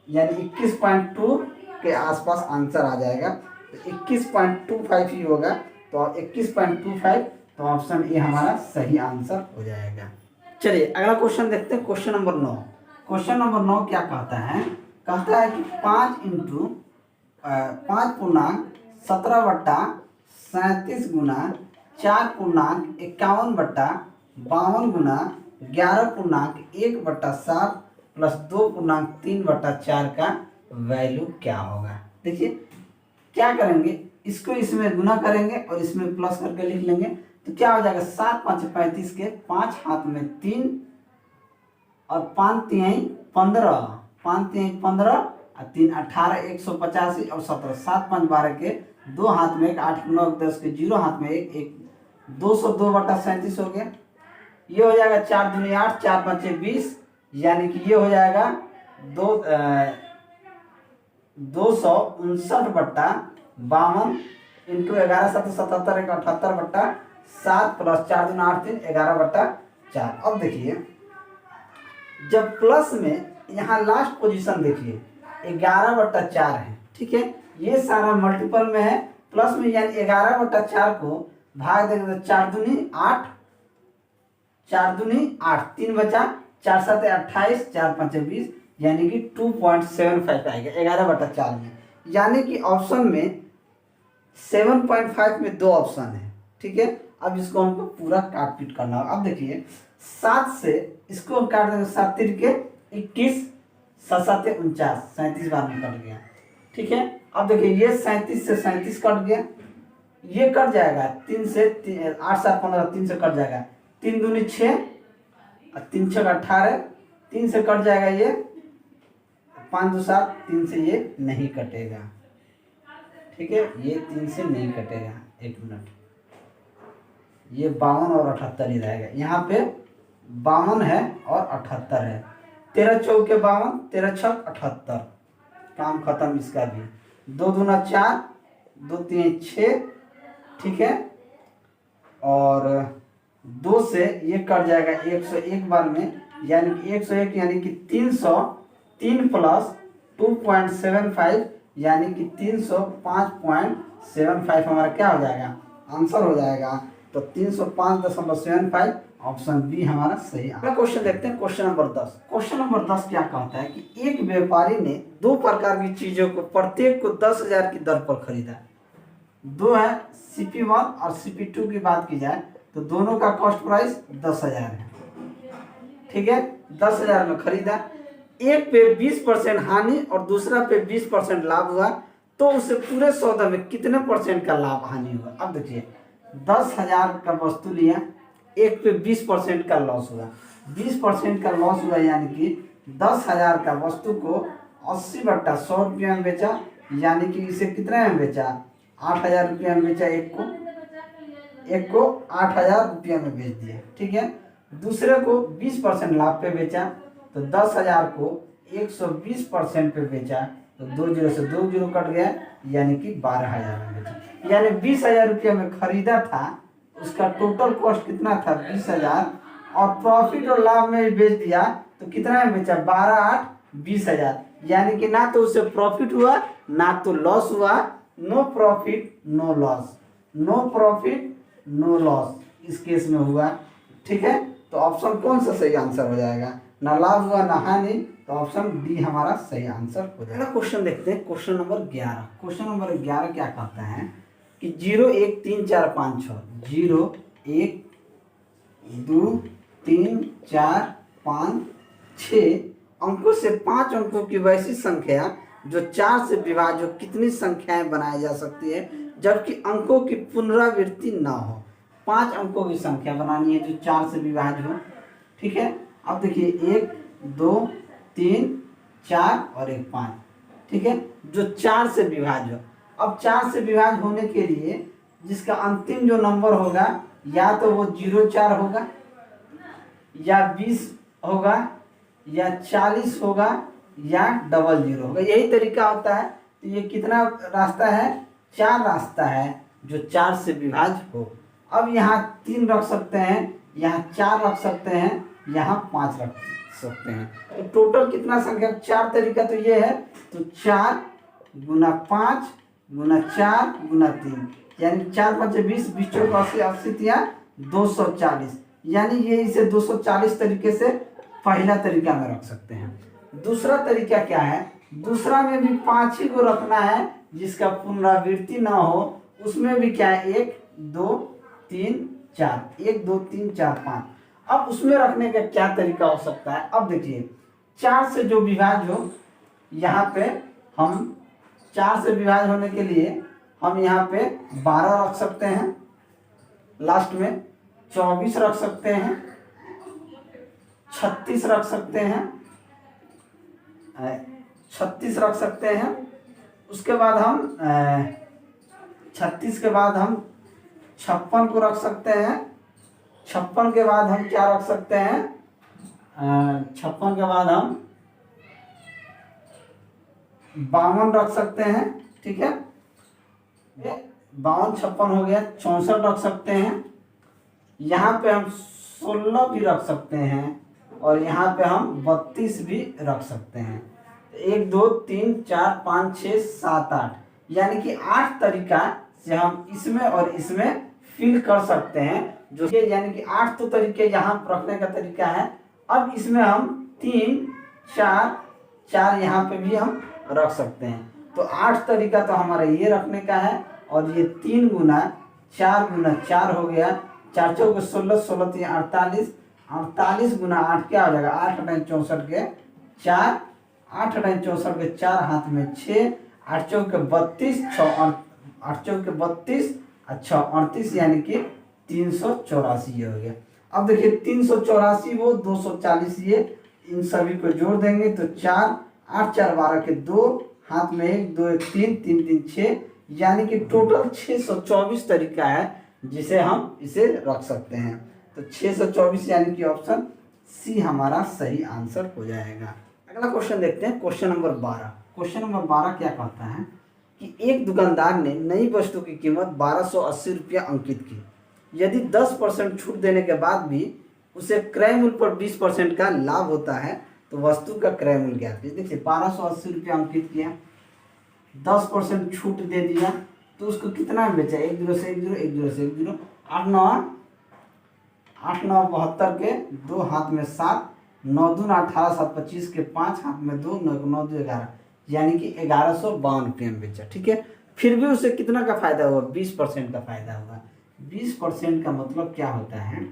A: यानी 21.2 के आसपास आंसर आ जाएगा, तो 21.25 ही होगा, तो 21.25, तो ऑप्शन ए हमारा सही आंसर हो जाएगा। चलिए अगला क्वेश्चन देखते हैं, क्वेश्चन नंबर 9। क्वेश्चन नंबर 9 क्या कहता है, कहता है कि 5 इंटू 5 पूर्णांक 17/37 गुना 4 पूर्णांक 51/52 गुना 11 पूर्णांक 1/7 प्लस 2 पूर्णांक 3/4 का वैल्यू क्या होगा। देखिए क्या करेंगे, इसको इसमें गुना करेंगे और इसमें प्लस करके लिख लेंगे, तो क्या हो जाएगा 7 5 35 के 5 हाथ में 3 और 5 3 15, 5 3 15 और 3 18 185 और 17 7 5 12 के 2 हाथ में 1 8 9 10 के 0 हाथ में 1 1 202/37 हो गया। ये हो जाएगा 4 दूनी 8 4 5 20 यानी कि ये हो जाएगा 259/52 इंटू 11 7 77 78/7 प्लस 4 दूना 8 3 11/4। अब देखिए जब प्लस में यहाँ लास्ट पोजीशन देखिए 11/4 है, ठीक है, ये सारा मल्टीपल में है प्लस में यानी 11/4 को भाग देंगे तो 4 दूनी 8, 4 दूनी 8, 3 बचा, 4 7 28, 4 5 20, यानी कि 2.75 आएगा 11/4 में। यानी कि ऑप्शन में 7.5 में 2 ऑप्शन है, ठीक है। अब इसको हमको पूरा काट पीट करना होगा। अब देखिए 7 से इसको हम काट देंगे, 7 तिरके 21, 7 7 49, 37 बार में कट गया, ठीक है। अब देखिए ये 37 से 37 कट गया, ये कट जाएगा 3 से 8 7 15, 3 से कट जाएगा, 3 दूनी 6 और 3 6 18, 3 से कट जाएगा ये 5 2 7, 3 से ये नहीं कटेगा, ठीक है। ये 3 से नहीं कटेगा, 1 मिनट, ये 52 और 78 ही रहेगा। यहाँ पे 52 है और 78 है, 13 चौके 52, 13 छक 78, काम खत्म इसका भी। 2 दूना 4, 2 3 6, ठीक है। और 2 से ये कट जाएगा 101 बार में, यानी कि 101 यानी कि 300, 3 प्लस 2.75 यानी कि 305.75 हमारा क्या हो जाएगा, आंसर हो जाएगा। तो 305.75 ऑप्शन बी हमारा सही। अगला क्वेश्चन देखते हैं, क्वेश्चन नंबर 10। क्वेश्चन नंबर 10 क्या कहता है कि एक व्यापारी ने 2 प्रकार की चीजों को प्रत्येक को 10,000 की दर पर खरीदा। 2 है CP1 और CP2 की बात की जाए तो दोनों का कॉस्ट प्राइस 10,000 है, ठीक है। 10,000 में खरीदा, एक पे 20% हानि और दूसरा पे 20% लाभ हुआ, तो उसे पूरे सौदा में कितने % का लाभ हानि हुआ। अब देखिए 10,000 का वस्तु लिया, एक पे 20% का लॉस हुआ, 20% का लॉस हुआ, यानी कि 10,000 का वस्तु को 80/100 रुपया में बेचा, यानी कि इसे कितना में बेचा, 8,000 रुपया में बेचा, एक को 8,000 रुपया में बेच दिया, ठीक है। दूसरे को 20% लाभ पे बेचा, तो 10,000 को 120% पे बेचा, तो 2 जीरो से 2 जीरो कट गया, यानी कि 12,000 में बेचा। यानी 20,000 रुपया में खरीदा था, उसका टोटल कॉस्ट कितना था 20,000, और प्रॉफिट और लाभ में बेच दिया तो कितना में बेचा, 12 8 20,000, यानी कि ना तो उससे प्रॉफिट हुआ ना तो लॉस हुआ, no profit no loss, no profit no loss इस केस में हुआ, ठीक है। तो ऑप्शन कौन सा सही आंसर हो जाएगा, ना लाभ हुआ ना हानि, तो ऑप्शन डी हमारा सही आंसर हो जाएगा। क्वेश्चन देखते हैं, क्वेश्चन नंबर 11। क्वेश्चन नंबर 11 क्या कहता है कि 0 1 3 4 5 6, 0 1 2 3 4 5 6 अंकों से 5 अंकों की वैसी संख्या जो 4 से विभाज्य कितनी संख्याएं बनाई जा सकती है जबकि अंकों की पुनरावृत्ति ना हो। 5 अंकों की संख्या बनानी है जो 4 से विभाज्य हो, ठीक है। अब देखिए 1 2 3 4 और 1 5, ठीक है, जो 4 से विभाज्य हो। अब 4 से विभाज्य होने के लिए जिसका अंतिम जो नंबर होगा या तो वो 0 4 होगा या 20 होगा या 40 होगा या 00 होगा, यही तरीका होता है। तो ये कितना रास्ता है, 4 रास्ता है जो 4 से विभाज्य हो। अब यहाँ 3 रख सकते हैं, यहाँ 4 रख सकते हैं, यहाँ 5 रख सकते हैं, तो टोटल कितना संख्या, 4 तरीका तो ये है, तो 4 गुना 5 गुना 4 गुना 3, यानी 4 5 20, 20 चौक 80, 80 तिया 240, यानी ये इसे 240 तरीके से पहला तरीका में रख सकते हैं। दूसरा तरीका क्या है, दूसरा में भी 5 ही को रखना है जिसका पुनरावृत्ति ना हो, उसमें भी क्या है 1 2 3 4, 1 2 3 4 5। अब उसमें रखने का क्या तरीका हो सकता है, अब देखिए 4 से जो विभाज्य हो, यहाँ पे हम 4 से विभाज्य होने के लिए हम यहाँ पे 12 रख सकते हैं, लास्ट में 24 रख सकते हैं, 36 रख सकते हैं, 36 रख सकते हैं। उसके बाद हम 36 के बाद हम 56 को रख सकते हैं, 56 के बाद हम क्या रख सकते हैं, 56 के बाद हम 52 रख सकते हैं, ठीक है, 52 56 हो गया, 64 रख सकते हैं, यहाँ पे हम 16 भी रख सकते हैं और यहाँ पे हम 32 भी रख सकते हैं। 1 2 3 4 5 6 7 8, यानी कि 8 तरीका से हम इसमें और इसमें फिल कर सकते हैं, जो कि यानी कि 8 तो तरीके यहाँ रखने का तरीका है। अब इसमें हम 3 4 4 यहाँ पे भी हम रख सकते हैं। तो 8 तरीका तो हमारा ये रखने का है, और ये 3 गुना 4 हो गया, 4 चौके 16, 16 3 48, 48 गुना 8 क्या हो जाएगा, 8 अठाई 64 के 4, 8 अठाई 64 के 4 हाथ में 6, 8 चौके 32, 8 चौके 32, अच्छा 38 यानी कि 384 ये हो गया। अब देखिए 384 वो 240 ये, इन सभी को जोड़ देंगे तो 4, 8 4 12 के 2, हाथ में 1 2 1 3 3 3 6, यानी कि टोटल 624 तरीका है जिसे हम इसे रख सकते हैं। तो 624 यानी कि ऑप्शन सी हमारा सही आंसर हो जाएगा। अगला क्वेश्चन देखते हैं, क्वेश्चन नंबर 12। क्वेश्चन नंबर 12 क्या कहता है कि एक दुकानदार ने नई वस्तु की कीमत 1280 रुपया अंकित की। यदि 10% छूट देने के बाद भी उसे क्रय मूल्य पर 20% का लाभ होता है तो वस्तु का क्रय मूल्य क्या है। देखिए 1280 रुपया अंकित किया, 10% छूट दे दिया तो उसको कितना बेचा, 1 0 से 1 0, 1 0 से 1 0, 8 9 72 के 2 हाथ में 7, 9 दूना 18 7 25 के 5 हाथ में 2, 9 9 2 11, यानी कि 1152 रुपये में बेचा। ठीक है, फिर भी उसे कितना का फायदा हुआ, 20% का फायदा हुआ। 20% का मतलब क्या होता है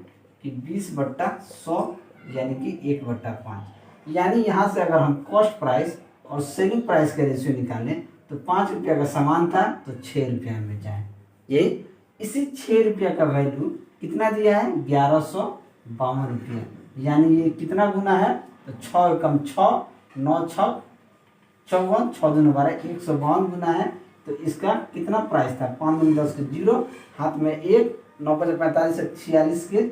A: कि 20/100 यानी कि 1/5, यानी यहाँ से अगर हम कॉस्ट प्राइस और सेलिंग प्राइस का रेशियो निकालें तो 5 रुपया का सामान था तो 6 रुपया में बेचा है। ये इसी 6 रुपया का वैल्यू कितना दिया है, 1152 रुपया, यानी ये कितना गुना है, तो 6 कम 6 9 6 54, 6 दूनी 12, 152 गुना है। तो इसका कितना प्राइस था, 5 दूनी 10 के 0, हाथ में 1, 9 5 45 से 46 के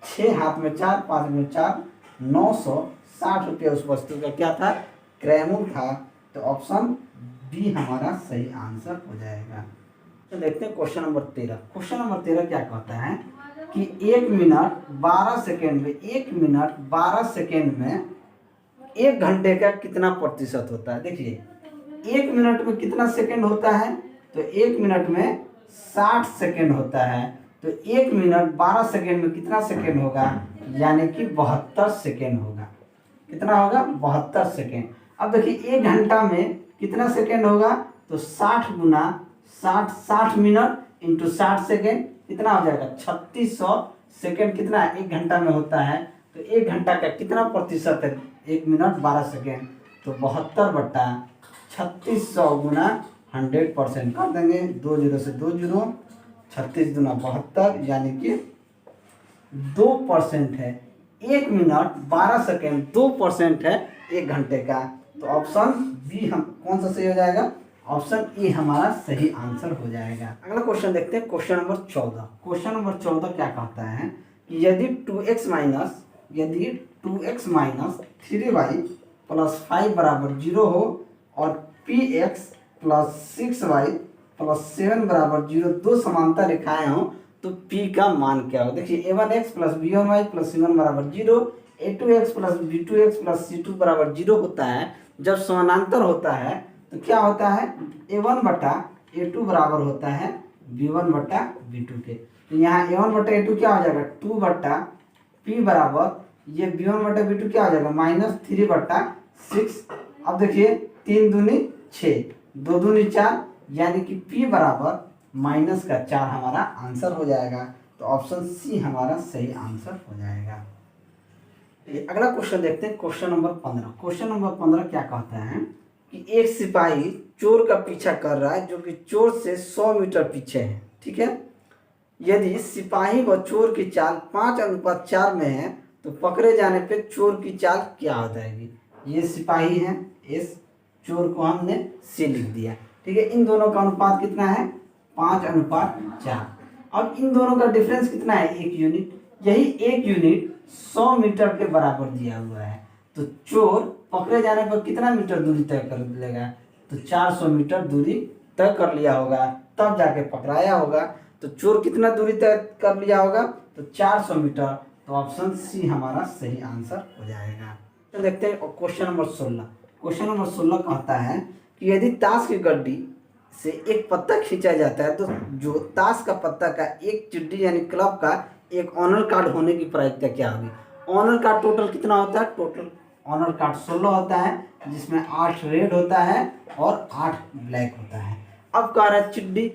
A: 6 हाथ में 4, 5 में 4, 960 रुपया उस वस्तु का क्या था, क्रय मूल्य था। तो ऑप्शन बी हमारा सही आंसर हो जाएगा। तो देखते हैं क्वेश्चन नंबर 13। क्वेश्चन नंबर 13 क्या कहता है कि 1 मिनट 12 सेकेंड में 1 मिनट 12 सेकेंड में 1 घंटे का कितना प्रतिशत होता है। देखिए 1 मिनट में कितना सेकेंड होता है, तो 1 मिनट में 60 सेकेंड होता है। तो 1 मिनट 12 सेकेंड में कितना सेकेंड होगा, यानी कि 72 सेकेंड होगा। कितना होगा, 72 सेकेंड। अब देखिए 1 घंटा में कितना सेकेंड होगा, तो 60 गुना 60 मिनट इंटू 60 सेकेंड कितना हो जाएगा, 3600 सेकेंड कितना 1 घंटा में होता है। तो 1 घंटा का कितना प्रतिशत है, 1 मिनट 12 सेकेंड, तो 72/3600 गुना 100% कर देंगे, 2 0 से 2 0, 36 दूना 72, यानी कि 2% है। 1 मिनट 12 सेकेंड 2% है 1 घंटे का। तो ऑप्शन बी हम कौन सा सही हो जाएगा, ऑप्शन ए हमारा सही आंसर हो जाएगा। अगला क्वेश्चन देखते हैं, क्वेश्चन नंबर 14। क्वेश्चन नंबर 14 क्या कहता है कि यदि 2x माइनस 3y प्लस 5 बराबर 0 हो और px प्लस 6y प्लस 7 बराबर 0 दो समांतर रेखाएं हो तो p का मान क्या हो। देखिए a1x plus b1y plus c1 बराबर 0, a2x plus b2x plus c2 बराबर 0 होता है। जब समानांतर होता है तो क्या होता है, a1/a2 बराबर होता है b1/b2 के। तो यहाँ a1/a2 क्या हो जाएगा, 2/p बराबर ये b1/b2 क्या हो जाएगा, -3/6। अब देखिए 3 दूनी 6, 2 दूनी 4, यानी कि p बराबर -4 हमारा आंसर हो जाएगा। तो ऑप्शन सी हमारा सही आंसर हो जाएगा। अगला क्वेश्चन देखते हैं, क्वेश्चन नंबर 15। क्वेश्चन नंबर 15 क्या कहता है कि एक सिपाही चोर का पीछा कर रहा है जो कि चोर से 100 मीटर पीछे है। ठीक है, यदि सिपाही व चोर की चाल 5:4 में है तो पकड़े जाने पे चोर की चाल क्या हो जाएगी। ये सिपाही है, इस चोर को हमने सी लिख दिया। ठीक है, इन दोनों का अनुपात कितना है, 5:4। अब इन दोनों का डिफरेंस कितना है, 1 यूनिट। यही 1 यूनिट 100 मीटर के बराबर दिया हुआ है। तो चोर पकड़े जाने पर कितना मीटर दूरी तय कर लेगा, तो 400 मीटर दूरी तय कर लिया होगा, तब जाके पकड़ाया होगा। तो चोर कितना दूरी तय कर लिया होगा, तो 400 मीटर। तो ऑप्शन सी हमारा सही आंसर हो जाएगा। तो देखते हैं क्वेश्चन नंबर 16। क्वेश्चन नंबर 16 कहता है कि यदि ताश की गड्डी से एक पत्ता खींचा जाता है तो जो ताश का पत्ता का एक चिट्ठी यानी क्लब का एक ऑनर कार्ड होने की प्रायिकता क्या होगी। ऑनर कार्ड टोटल कितना होता है, टोटल ऑनर कार्ड 16 होता है, जिसमें 8 रेड होता है और 8 ब्लैक होता है। अब कह रहा है चिट्ठी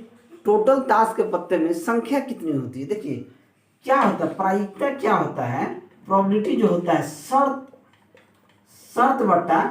A: टोटल ताश के पत्ते में संख्या कितनी होती है। देखिए क्या होता है, प्रायिकता क्या होता है, प्रोबेबिलिटी जो होता है शर्त बटा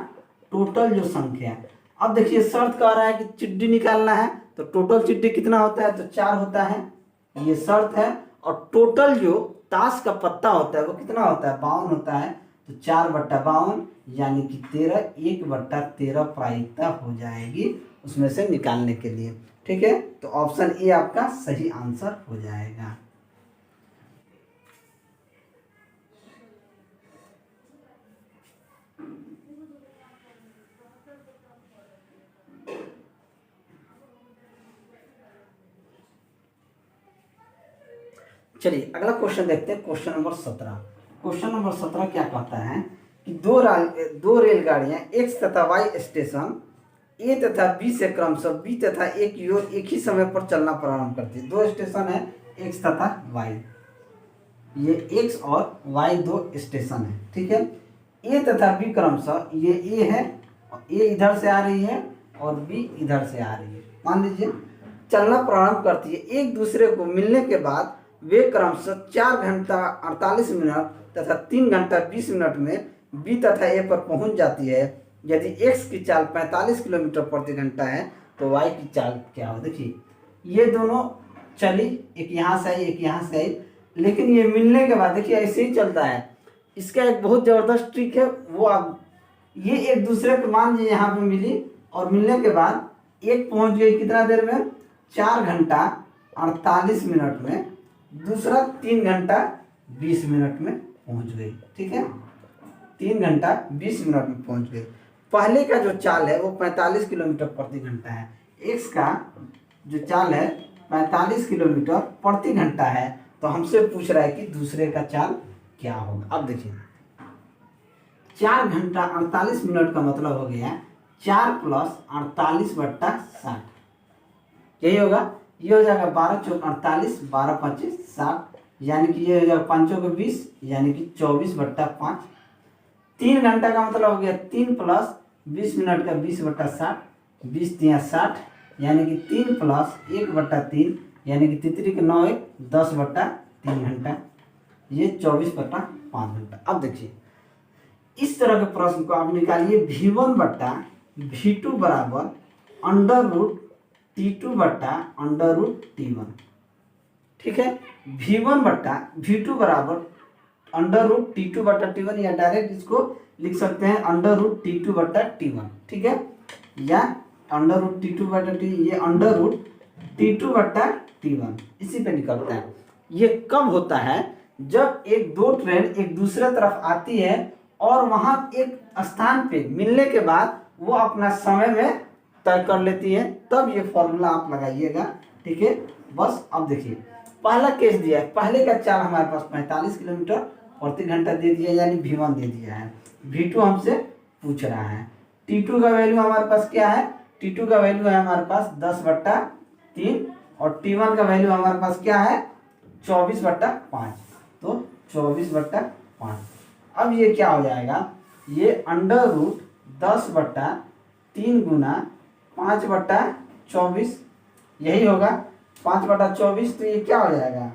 A: टोटल जो संख्या। अब देखिए शर्त कह रहा है कि चिट्ठी निकालना है तो टोटल चिट्ठी कितना होता है, तो 4 होता है, ये शर्त है। और टोटल जो ताश का पत्ता होता है वो कितना होता है, 52 होता है, तो 4/52 यानी कि 13, 1/13 प्रायिकता हो जाएगी उसमें से निकालने के लिए। ठीक है, तो ऑप्शन ए आपका सही आंसर हो जाएगा। चलिए अगला क्वेश्चन देखते हैं, क्वेश्चन नंबर 17। क्वेश्चन नंबर 17 क्या कहता है कि दो रेलगाड़ियां एक्स तथा वाई स्टेशन ए तथा बी से क्रमशः बी तथा ए की ओर एक ही समय पर चलना प्रारंभ करती है। दो स्टेशन है एक्स तथा वाई, ये एक्स और वाई दो स्टेशन है। ठीक है, ए तथा बी क्रमशः ये ए है, ए इधर से आ रही है और बी इधर से आ रही है। मान लीजिए चलना प्रारंभ करती है, एक दूसरे को मिलने के बाद वे क्रमशः 4 घंटा 48 मिनट तथा 3 घंटा 20 मिनट में बी तथा ए पर पहुंच जाती है। यदि एक्स की चाल 45 किलोमीटर प्रति घंटा है तो वाई की चाल क्या हो। देखिए ये दोनों चली, एक यहाँ से आई एक यहाँ से आई, लेकिन ये मिलने के बाद देखिए ऐसे ही चलता है। इसका एक बहुत ज़बरदस्त ट्रिक है, वो आप ये एक दूसरे को मान लीजिए यहाँ पे मिली और मिलने के बाद एक पहुँच गई कितना देर में, 4 घंटा 48 मिनट में, दूसरा 3 घंटा 20 मिनट में पहुंच गई। ठीक है, 3 घंटा 20 मिनट में पहुंच गई। पहले का जो चाल है वो 45 किलोमीटर प्रति घंटा है, एक्स का जो चाल है 45 किलोमीटर प्रति घंटा है, तो हमसे पूछ रहा है कि दूसरे का चाल क्या होगा। अब देखिए 4 घंटा 48 मिनट का मतलब हो गया 4 + 48/60, यही होगा। ये हो जाएगा 12 × 4 = 48, 12 × 25 = 60, यानी कि ये हो जाएगा 5 × 20 यानी कि 24/5। 3 घंटा का मतलब हो गया 3 + 20 मिनट का 20/60, 20 × 3 = 60, यानी कि 3 + 1/3 यानी कि तितरी के 9 × 1 = 10/3 घंटा, ये 24/5 घंटा। अब देखिए इस तरह के प्रश्न को आप निकालिए, V1/V2 बराबर √T2/√T1। ठीक है, V1/V2 बराबर √T2/T1, या डायरेक्ट इसको लिख सकते हैं √T2/T1। ठीक है, या √T2/T, ये √T2/T1 इसी पे निकलता है। ये कब होता है, जब दो ट्रेन एक दूसरे तरफ आती है और वहां एक स्थान पे मिलने के बाद वो अपना समय में तय कर लेती है, तब ये फॉर्मूला आप लगाइएगा। ठीक है, बस अब देखिए पहला केस दिया है, पहले का चाल हमारे पास 45 किलोमीटर प्रति घंटा दे दिया, यानी V1 दे दिया है। V2 हमसे पूछ रहा है, T2 का वैल्यू हमारे पास क्या है, T2 का वैल्यू है हमारे पास 10/3 और T1 का वैल्यू हमारे पास क्या है 24/5, तो 24/5। अब ये क्या हो जाएगा, ये √10/3 × 5/24, यही होगा 5/24, तो ये क्या हो जाएगा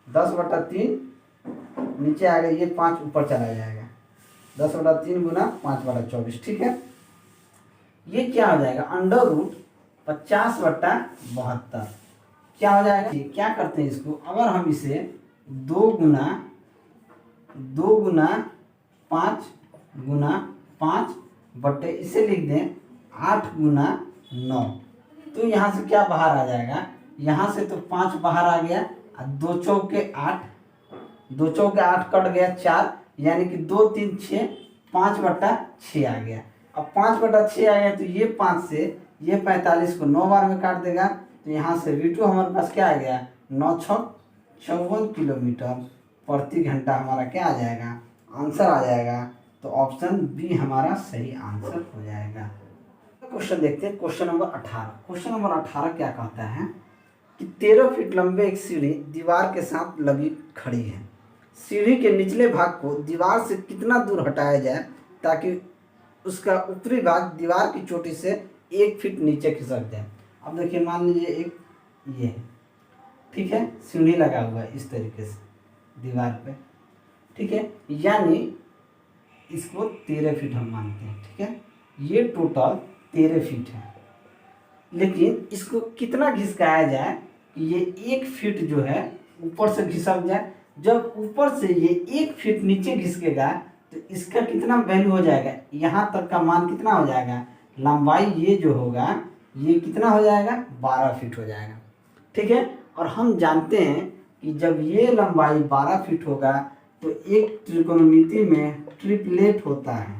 A: 10/3 नीचे आ गया, ये 5 ऊपर चला जाएगा, 10/3 × 5/24। ठीक है, ये क्या हो जाएगा √50/72, क्या हो जाएगा। क्या करते हैं इसको, अगर हम इसे 2 × 5 × 5 बटे इसे लिख दें 8 × 9, तो यहाँ से क्या बाहर आ जाएगा, यहाँ से तो 5 बाहर आ गया, 2 चौके 8, 2 चौके 8 कट गया 4, यानी कि 2 3 6, 5/6 आ गया। अब 5/6 आ गया तो ये 5 से ये 45 को 9 बार में काट देगा, तो यहाँ से V2 हमारे पास क्या आ गया 9 × 6 = 54 किलोमीटर प्रति घंटा हमारा क्या आ जाएगा, आंसर आ जाएगा। तो ऑप्शन बी हमारा सही आंसर हो जाएगा। क्वेश्चन देखते हैं, क्वेश्चन नंबर 18। क्वेश्चन नंबर 18 क्या कहता है कि 13 फीट लंबे एक सीढ़ी दीवार के साथ लगी खड़ी है। सीढ़ी के निचले भाग को दीवार से कितना दूर हटाया जाए ताकि उसका ऊपरी भाग दीवार की चोटी से 1 फीट नीचे खिसक जाए। अब देखिए, मान लीजिए एक ये है, ठीक है, सीढ़ी लगा हुआ है इस तरीके से दीवार पे, ठीक है, यानी इसको 13 फीट हम मानते हैं, ठीक है, ये टोटल 13 फीट है। लेकिन इसको कितना घिसकाया जाए कि ये 1 फीट जो है ऊपर से घिसक जाए। जब ऊपर से ये 1 फीट नीचे घिसकेगा तो इसका कितना वैल्यू हो जाएगा, यहाँ तक का मान कितना हो जाएगा, लंबाई ये जो होगा ये कितना हो जाएगा, 12 फीट हो जाएगा, ठीक है। और हम जानते हैं कि जब ये लंबाई 12 फीट होगा तो एक त्रिकोणमिति में ट्रिपलेट होता है।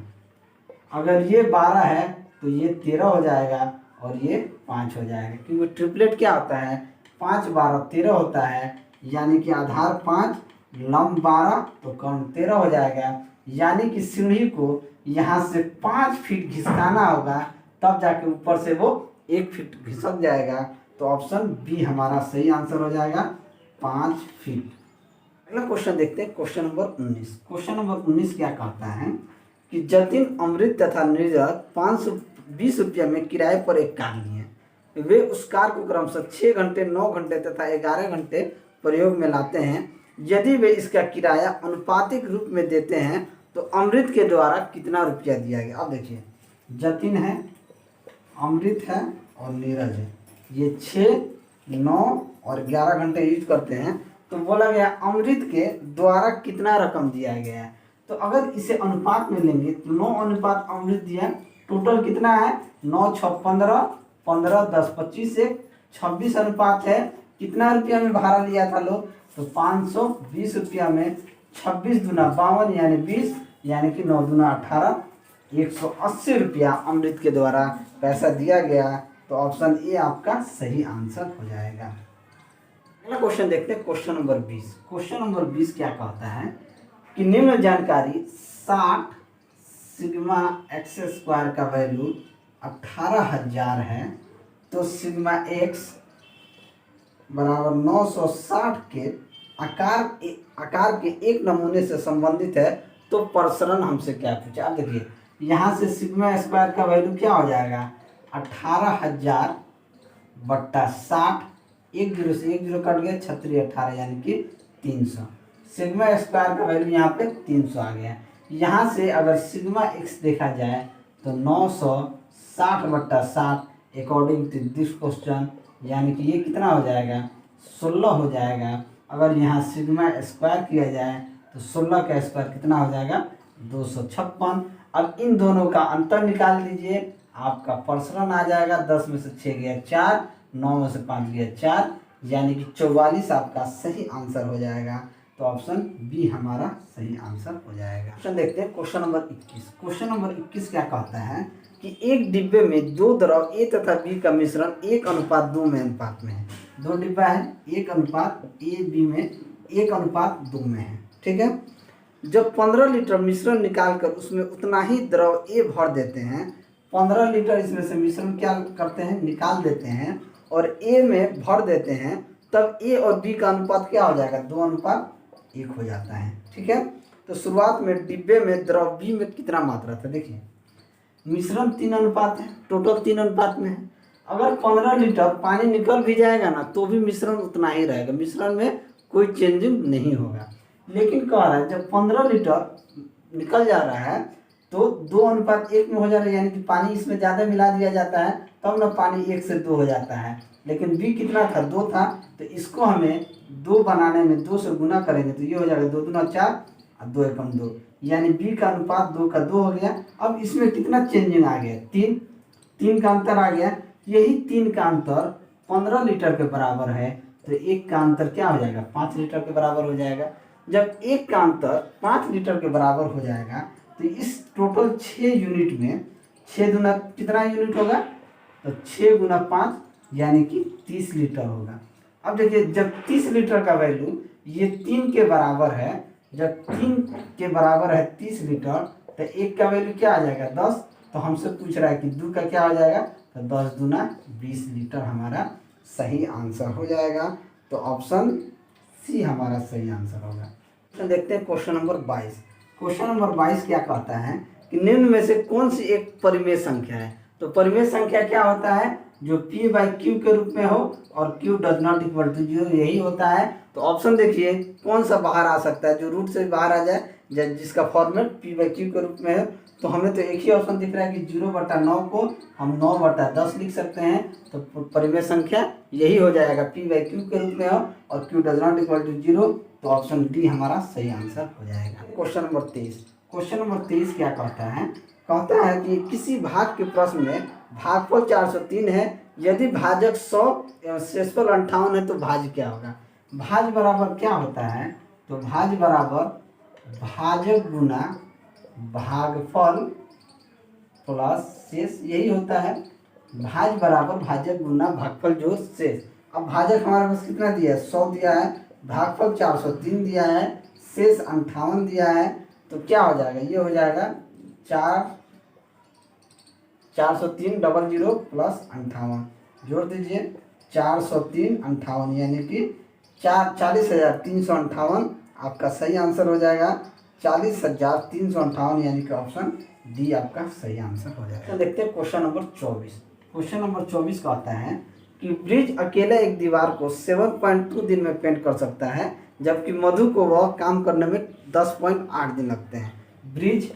A: अगर ये 12 है तो ये 13 हो जाएगा और ये 5 हो जाएगा, क्योंकि ट्रिपलेट क्या होता है, 5 12 13 होता है, यानी कि आधार 5 लंब 12 तो कर्ण 13 हो जाएगा। यानी कि सीढ़ी को यहाँ से 5 फीट घिसकाना होगा, तब जाके ऊपर से वो 1 फीट घिसक जाएगा। तो ऑप्शन बी हमारा सही आंसर हो जाएगा, 5 फीट। अगला क्वेश्चन देखते हैं, क्वेश्चन नंबर 19। क्वेश्चन नंबर 19 क्या कहता है कि जतिन, अमृत तथा निर्जर 520 रुपया में किराए पर एक कार लिए। वे उस कार को क्रमशः 6 घंटे, 9 घंटे तथा 11 घंटे प्रयोग में लाते हैं। यदि वे इसका किराया अनुपातिक रूप में देते हैं तो अमृत के द्वारा कितना रुपया दिया गया। अब देखिए, जतिन है, अमृत है और नीरज है, ये 6, 9 और 11 घंटे यूज करते हैं। तो बोला गया अमृत के द्वारा कितना रकम दिया गया है। तो अगर इसे अनुपात में लेंगे तो 9 अनुपात अमृत दिया, टोटल कितना है, 9 6 15, 15 10 25 से 26 अनुपात है। कितना रुपया में भाड़ा लिया था लोग, तो 520 रुपया में 26 दूना 52 यानी 20, यानी कि 9 दूना 18, 180 रुपया अमृत के द्वारा पैसा दिया गया। तो ऑप्शन ए आपका सही आंसर हो जाएगा। अगला क्वेश्चन देखते हैं, क्वेश्चन नंबर 20। क्वेश्चन नंबर 20 क्या कहता है कि निम्न जानकारी 60 सिग्मा एक्स स्क्वायर का वैल्यू 18,000 है, तो सिग्मा एक्स बराबर 960 के आकार के एक नमूने से संबंधित है, तो प्रसरण हमसे क्या पूछा। अब देखिए, यहाँ से सिग्मा स्क्वायर का वैल्यू क्या हो जाएगा, 18,000 बट्टा 60, 1 0 से 1 0 कट गया, 36 18 यानी कि 300। सिग्मा स्क्वायर का वैल्यू यहाँ पे 300 आ गया। यहाँ से अगर सिग्मा एक्स देखा जाए तो 960 बट्टा 60 अकॉर्डिंग टू दिस क्वेश्चन, यानी कि ये कितना हो जाएगा, 16 हो जाएगा। अगर यहाँ सिग्मा स्क्वायर किया जाए तो 16 का स्क्वायर कितना हो जाएगा, 256। अब इन दोनों का अंतर निकाल लीजिए, आपका प्रसरण आ जाएगा। 10 में से 6 गया 4, 9 में से 5 गया 4, यानी कि 44 आपका सही आंसर हो जाएगा। तो ऑप्शन बी हमारा सही आंसर हो जाएगा। क्वेश्चन देखते हैं, क्वेश्चन नंबर 21। क्वेश्चन नंबर 21 क्या कहता है कि एक डिब्बे में 2 द्रव ए तथा बी का मिश्रण 1:2 में अनुपात में है। 2 डिब्बा है, 1 अनुपात ए बी में 1:2 में है, ठीक है। जब 15 लीटर मिश्रण निकालकर उसमें उतना ही द्रव ए भर देते हैं, 15 लीटर इसमें से मिश्रण क्या करते हैं, निकाल देते हैं और ए में भर देते हैं, तब ए और बी का अनुपात क्या हो जाएगा, 2:1 हो जाता है, ठीक है। तो शुरुआत में डिब्बे में द्रव बी में कितना मात्रा था, देखिए मिश्रण 3 अनुपात है, टोटल 3 अनुपात में है। अगर 15 लीटर पानी निकल भी जाएगा ना तो भी मिश्रण उतना ही रहेगा, मिश्रण में कोई चेंजिंग नहीं होगा। लेकिन कह रहा है जब 15 लीटर निकल जा रहा है तो 2:1 में हो जा रहा है, यानी कि पानी इसमें ज़्यादा मिला दिया जाता है, तब ना पानी 1 से 2 हो जाता है। लेकिन बी कितना था, 2 था, तो इसको हमें 2 बनाने में 2 से गुना करेंगे तो ये हो जाएगा 2 दूना 4 और 2 एकम 2, यानी बी का अनुपात 2 का 2 हो गया। अब इसमें कितना चेंजिंग आ गया, 3 का अंतर आ गया। यही 3 का अंतर 15 लीटर के बराबर है, तो 1 का अंतर क्या हो जाएगा, 5 लीटर के बराबर हो जाएगा। जब 1 का अंतर 5 लीटर के बराबर हो जाएगा तो इस टोटल 6 यूनिट में 6 दूना कितना यूनिट होगा, तो 6 गुना 5 यानी कि 30 लीटर होगा। अब देखिए, जब 30 लीटर का वैल्यू ये 3 के बराबर है, जब 3 के बराबर है 30 लीटर, तो 1 का वैल्यू क्या आ जाएगा, 10 तो हमसे पूछ रहा है कि दूध का क्या हो जाएगा, तो 10 दूना 20 लीटर हमारा सही आंसर हो जाएगा। तो ऑप्शन सी हमारा सही आंसर होगा। तो देखते हैं क्वेश्चन नंबर 22। क्वेश्चन नंबर 22 क्या कहता है कि निम्न में से कौन सी एक परिमेय संख्या है। तो परिमेय संख्या क्या होता है, जो p बाई क्यू के रूप में हो और q does not equal to 0, यही होता है। तो ऑप्शन देखिए कौन सा बाहर आ सकता है, जो रूट से बाहर आ जाए, जिसका फॉर्मेट p बाई क्यू के रूप में है। तो हमें तो एक ही ऑप्शन दिख रहा है कि 0/9 को हम 9/10 लिख सकते हैं। तो परिमेय संख्या यही हो जाएगा, p बाई क्यू के रूप में हो और q does not equal to 0। तो ऑप्शन डी हमारा सही आंसर हो जाएगा। Question number 23। क्वेश्चन नंबर 23 क्या कहता है, कहता है कि किसी भाग के प्रश्न में भागफल 403 है, यदि भाजक 100 एवं शेषफल 58 है तो भाज्य क्या होगा। भाज्य बराबर क्या होता है, तो भाज्य बराबर भाजक गुना भागफल प्लस शेष, यही होता है। भाज्य बराबर भाजक गुना भागफल जोड़ शेष। अब भाजक हमारे पास कितना दिया है, 100 दिया है, भागफल 403 दिया है, शेष 58 दिया है। तो क्या हो जाएगा, ये हो जाएगा 403 00 प्लस 58, जोड़ दीजिए 403 58 यानी कि 40,358 आपका सही आंसर हो जाएगा। 40,358 यानी कि ऑप्शन डी आपका सही आंसर हो जाएगा। तो देखते हैं क्वेश्चन नंबर 24। क्वेश्चन नंबर 24 कहता है कि ब्रिज अकेला एक दीवार को 7.2 दिन में पेंट कर सकता है, जबकि मधु को वह काम करने में 10.8 दिन लगते हैं। ब्रिज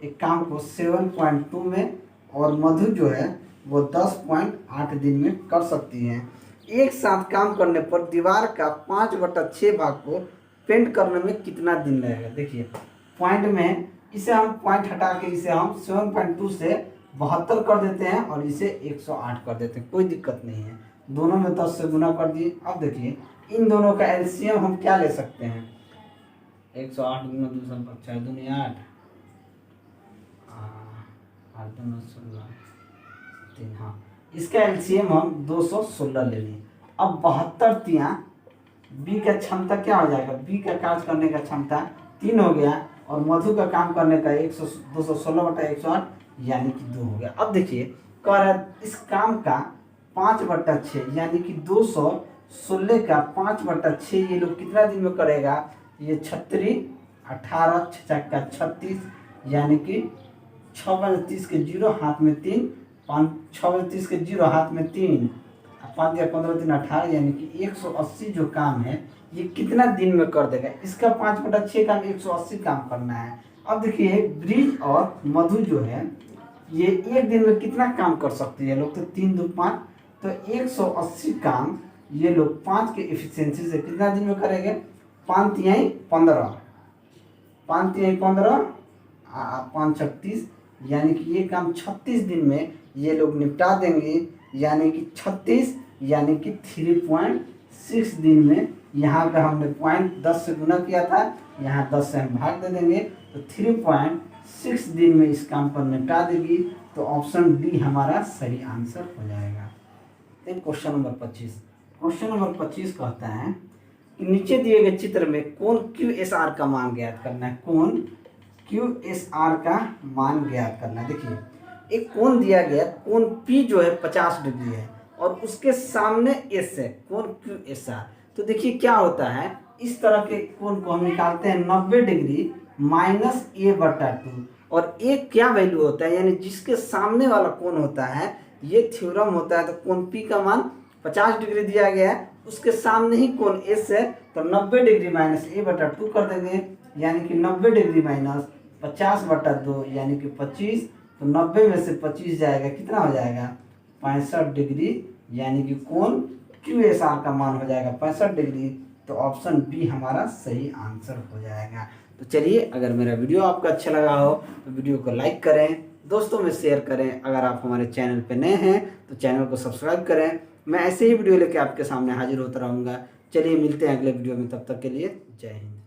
A: एक काम को 7.2 में और मधु जो है वो 10.8 दिन में कर सकती हैं। एक साथ काम करने पर दीवार का 5/6 भाग को पेंट करने में कितना दिन लगेगा। देखिए पॉइंट में इसे हम पॉइंट हटा के इसे हम 7.2 से 72 कर देते हैं और इसे 108 कर देते हैं, कोई दिक्कत नहीं है। दोनों में 10 से गुना कर दिए। अब देखिए इन दोनों का एलसीएम हम क्या ले सकते हैं, 108 गुना 2 6 दूनी 8 8 2 16 3, हाँ इसका एलसीएम हम 216 ले लें। अब 72 तिया बी का क्षमता क्या हो जाएगा, बी का कार्य करने का क्षमता 3 हो गया और मधु का काम करने का 216/108 यानी कि 2 हो गया। अब देखिए कह रहा है इस काम का 5/6 यानी कि 216 का 5/6 ये लोग कितना दिन में करेगा, ये 36 18 6 का 36 यानी कि 6/30 के 0 हाथ में 3 5 6/30 के 0 हाथ में 3 5 या 15 3 18 यानी कि 180 जो काम है ये कितना दिन में कर देगा। इसका 5/6 काम 180 काम करना है। अब देखिए ब्रिज और मधु जो है ये एक दिन में कितना काम कर सकते हैं लोग, तो 3 2 5, तो 180 काम ये लोग 5 के एफिशिएंसी से कितना दिन में करेंगे, 5 तिहाई 15 5 तिहाई 15 5 36 यानी कि ये काम 36 दिन में ये लोग निपटा देंगे, यानी कि 36 यानी कि 3.6 दिन में। यहाँ पे हमने पॉइंट 10 से गुना किया था, यहाँ 10 से हम भाग दे देंगे तो 3.6 दिन में इस काम पर निपटा देगी। तो ऑप्शन डी हमारा सही आंसर हो जाएगा। Question number 25। क्वेश्चन नंबर 25 कहता है कि नीचे दिए गए चित्र में कोण QSR का मान ज्ञात करना है। कोण QSR का मान ज्ञात करना है। देखिए एक कोण दिया गया, कोण P जो है 50 डिग्री है और उसके सामने S है, कोण QSR। तो देखिए क्या होता है, इस तरह के कोण को हम निकालते हैं 90 डिग्री माइनस A/2 और एक क्या वैल्यू होता है, यानी जिसके सामने वाला कोण होता है ये थ्योरम होता है। तो कोण P का मान 50 डिग्री दिया गया है, उसके सामने ही कोण S है, तो 90 डिग्री माइनस A/2 कर देंगे, यानी कि 90 डिग्री माइनस 50/2 यानी कि 25। तो 90 में से 25 जाएगा, कितना हो जाएगा 65 डिग्री, यानी कि कोण QSR का मान हो जाएगा 65 डिग्री। तो ऑप्शन बी हमारा सही आंसर हो जाएगा। तो चलिए अगर मेरा वीडियो आपको अच्छा लगा हो तो वीडियो को लाइक करें, दोस्तों में शेयर करें। अगर आप हमारे चैनल पर नए हैं तो चैनल को सब्सक्राइब करें। मैं ऐसे ही वीडियो लेके आपके सामने हाजिर होता रहूँगा। चलिए मिलते हैं अगले वीडियो में, तब तक के लिए जय हिंद।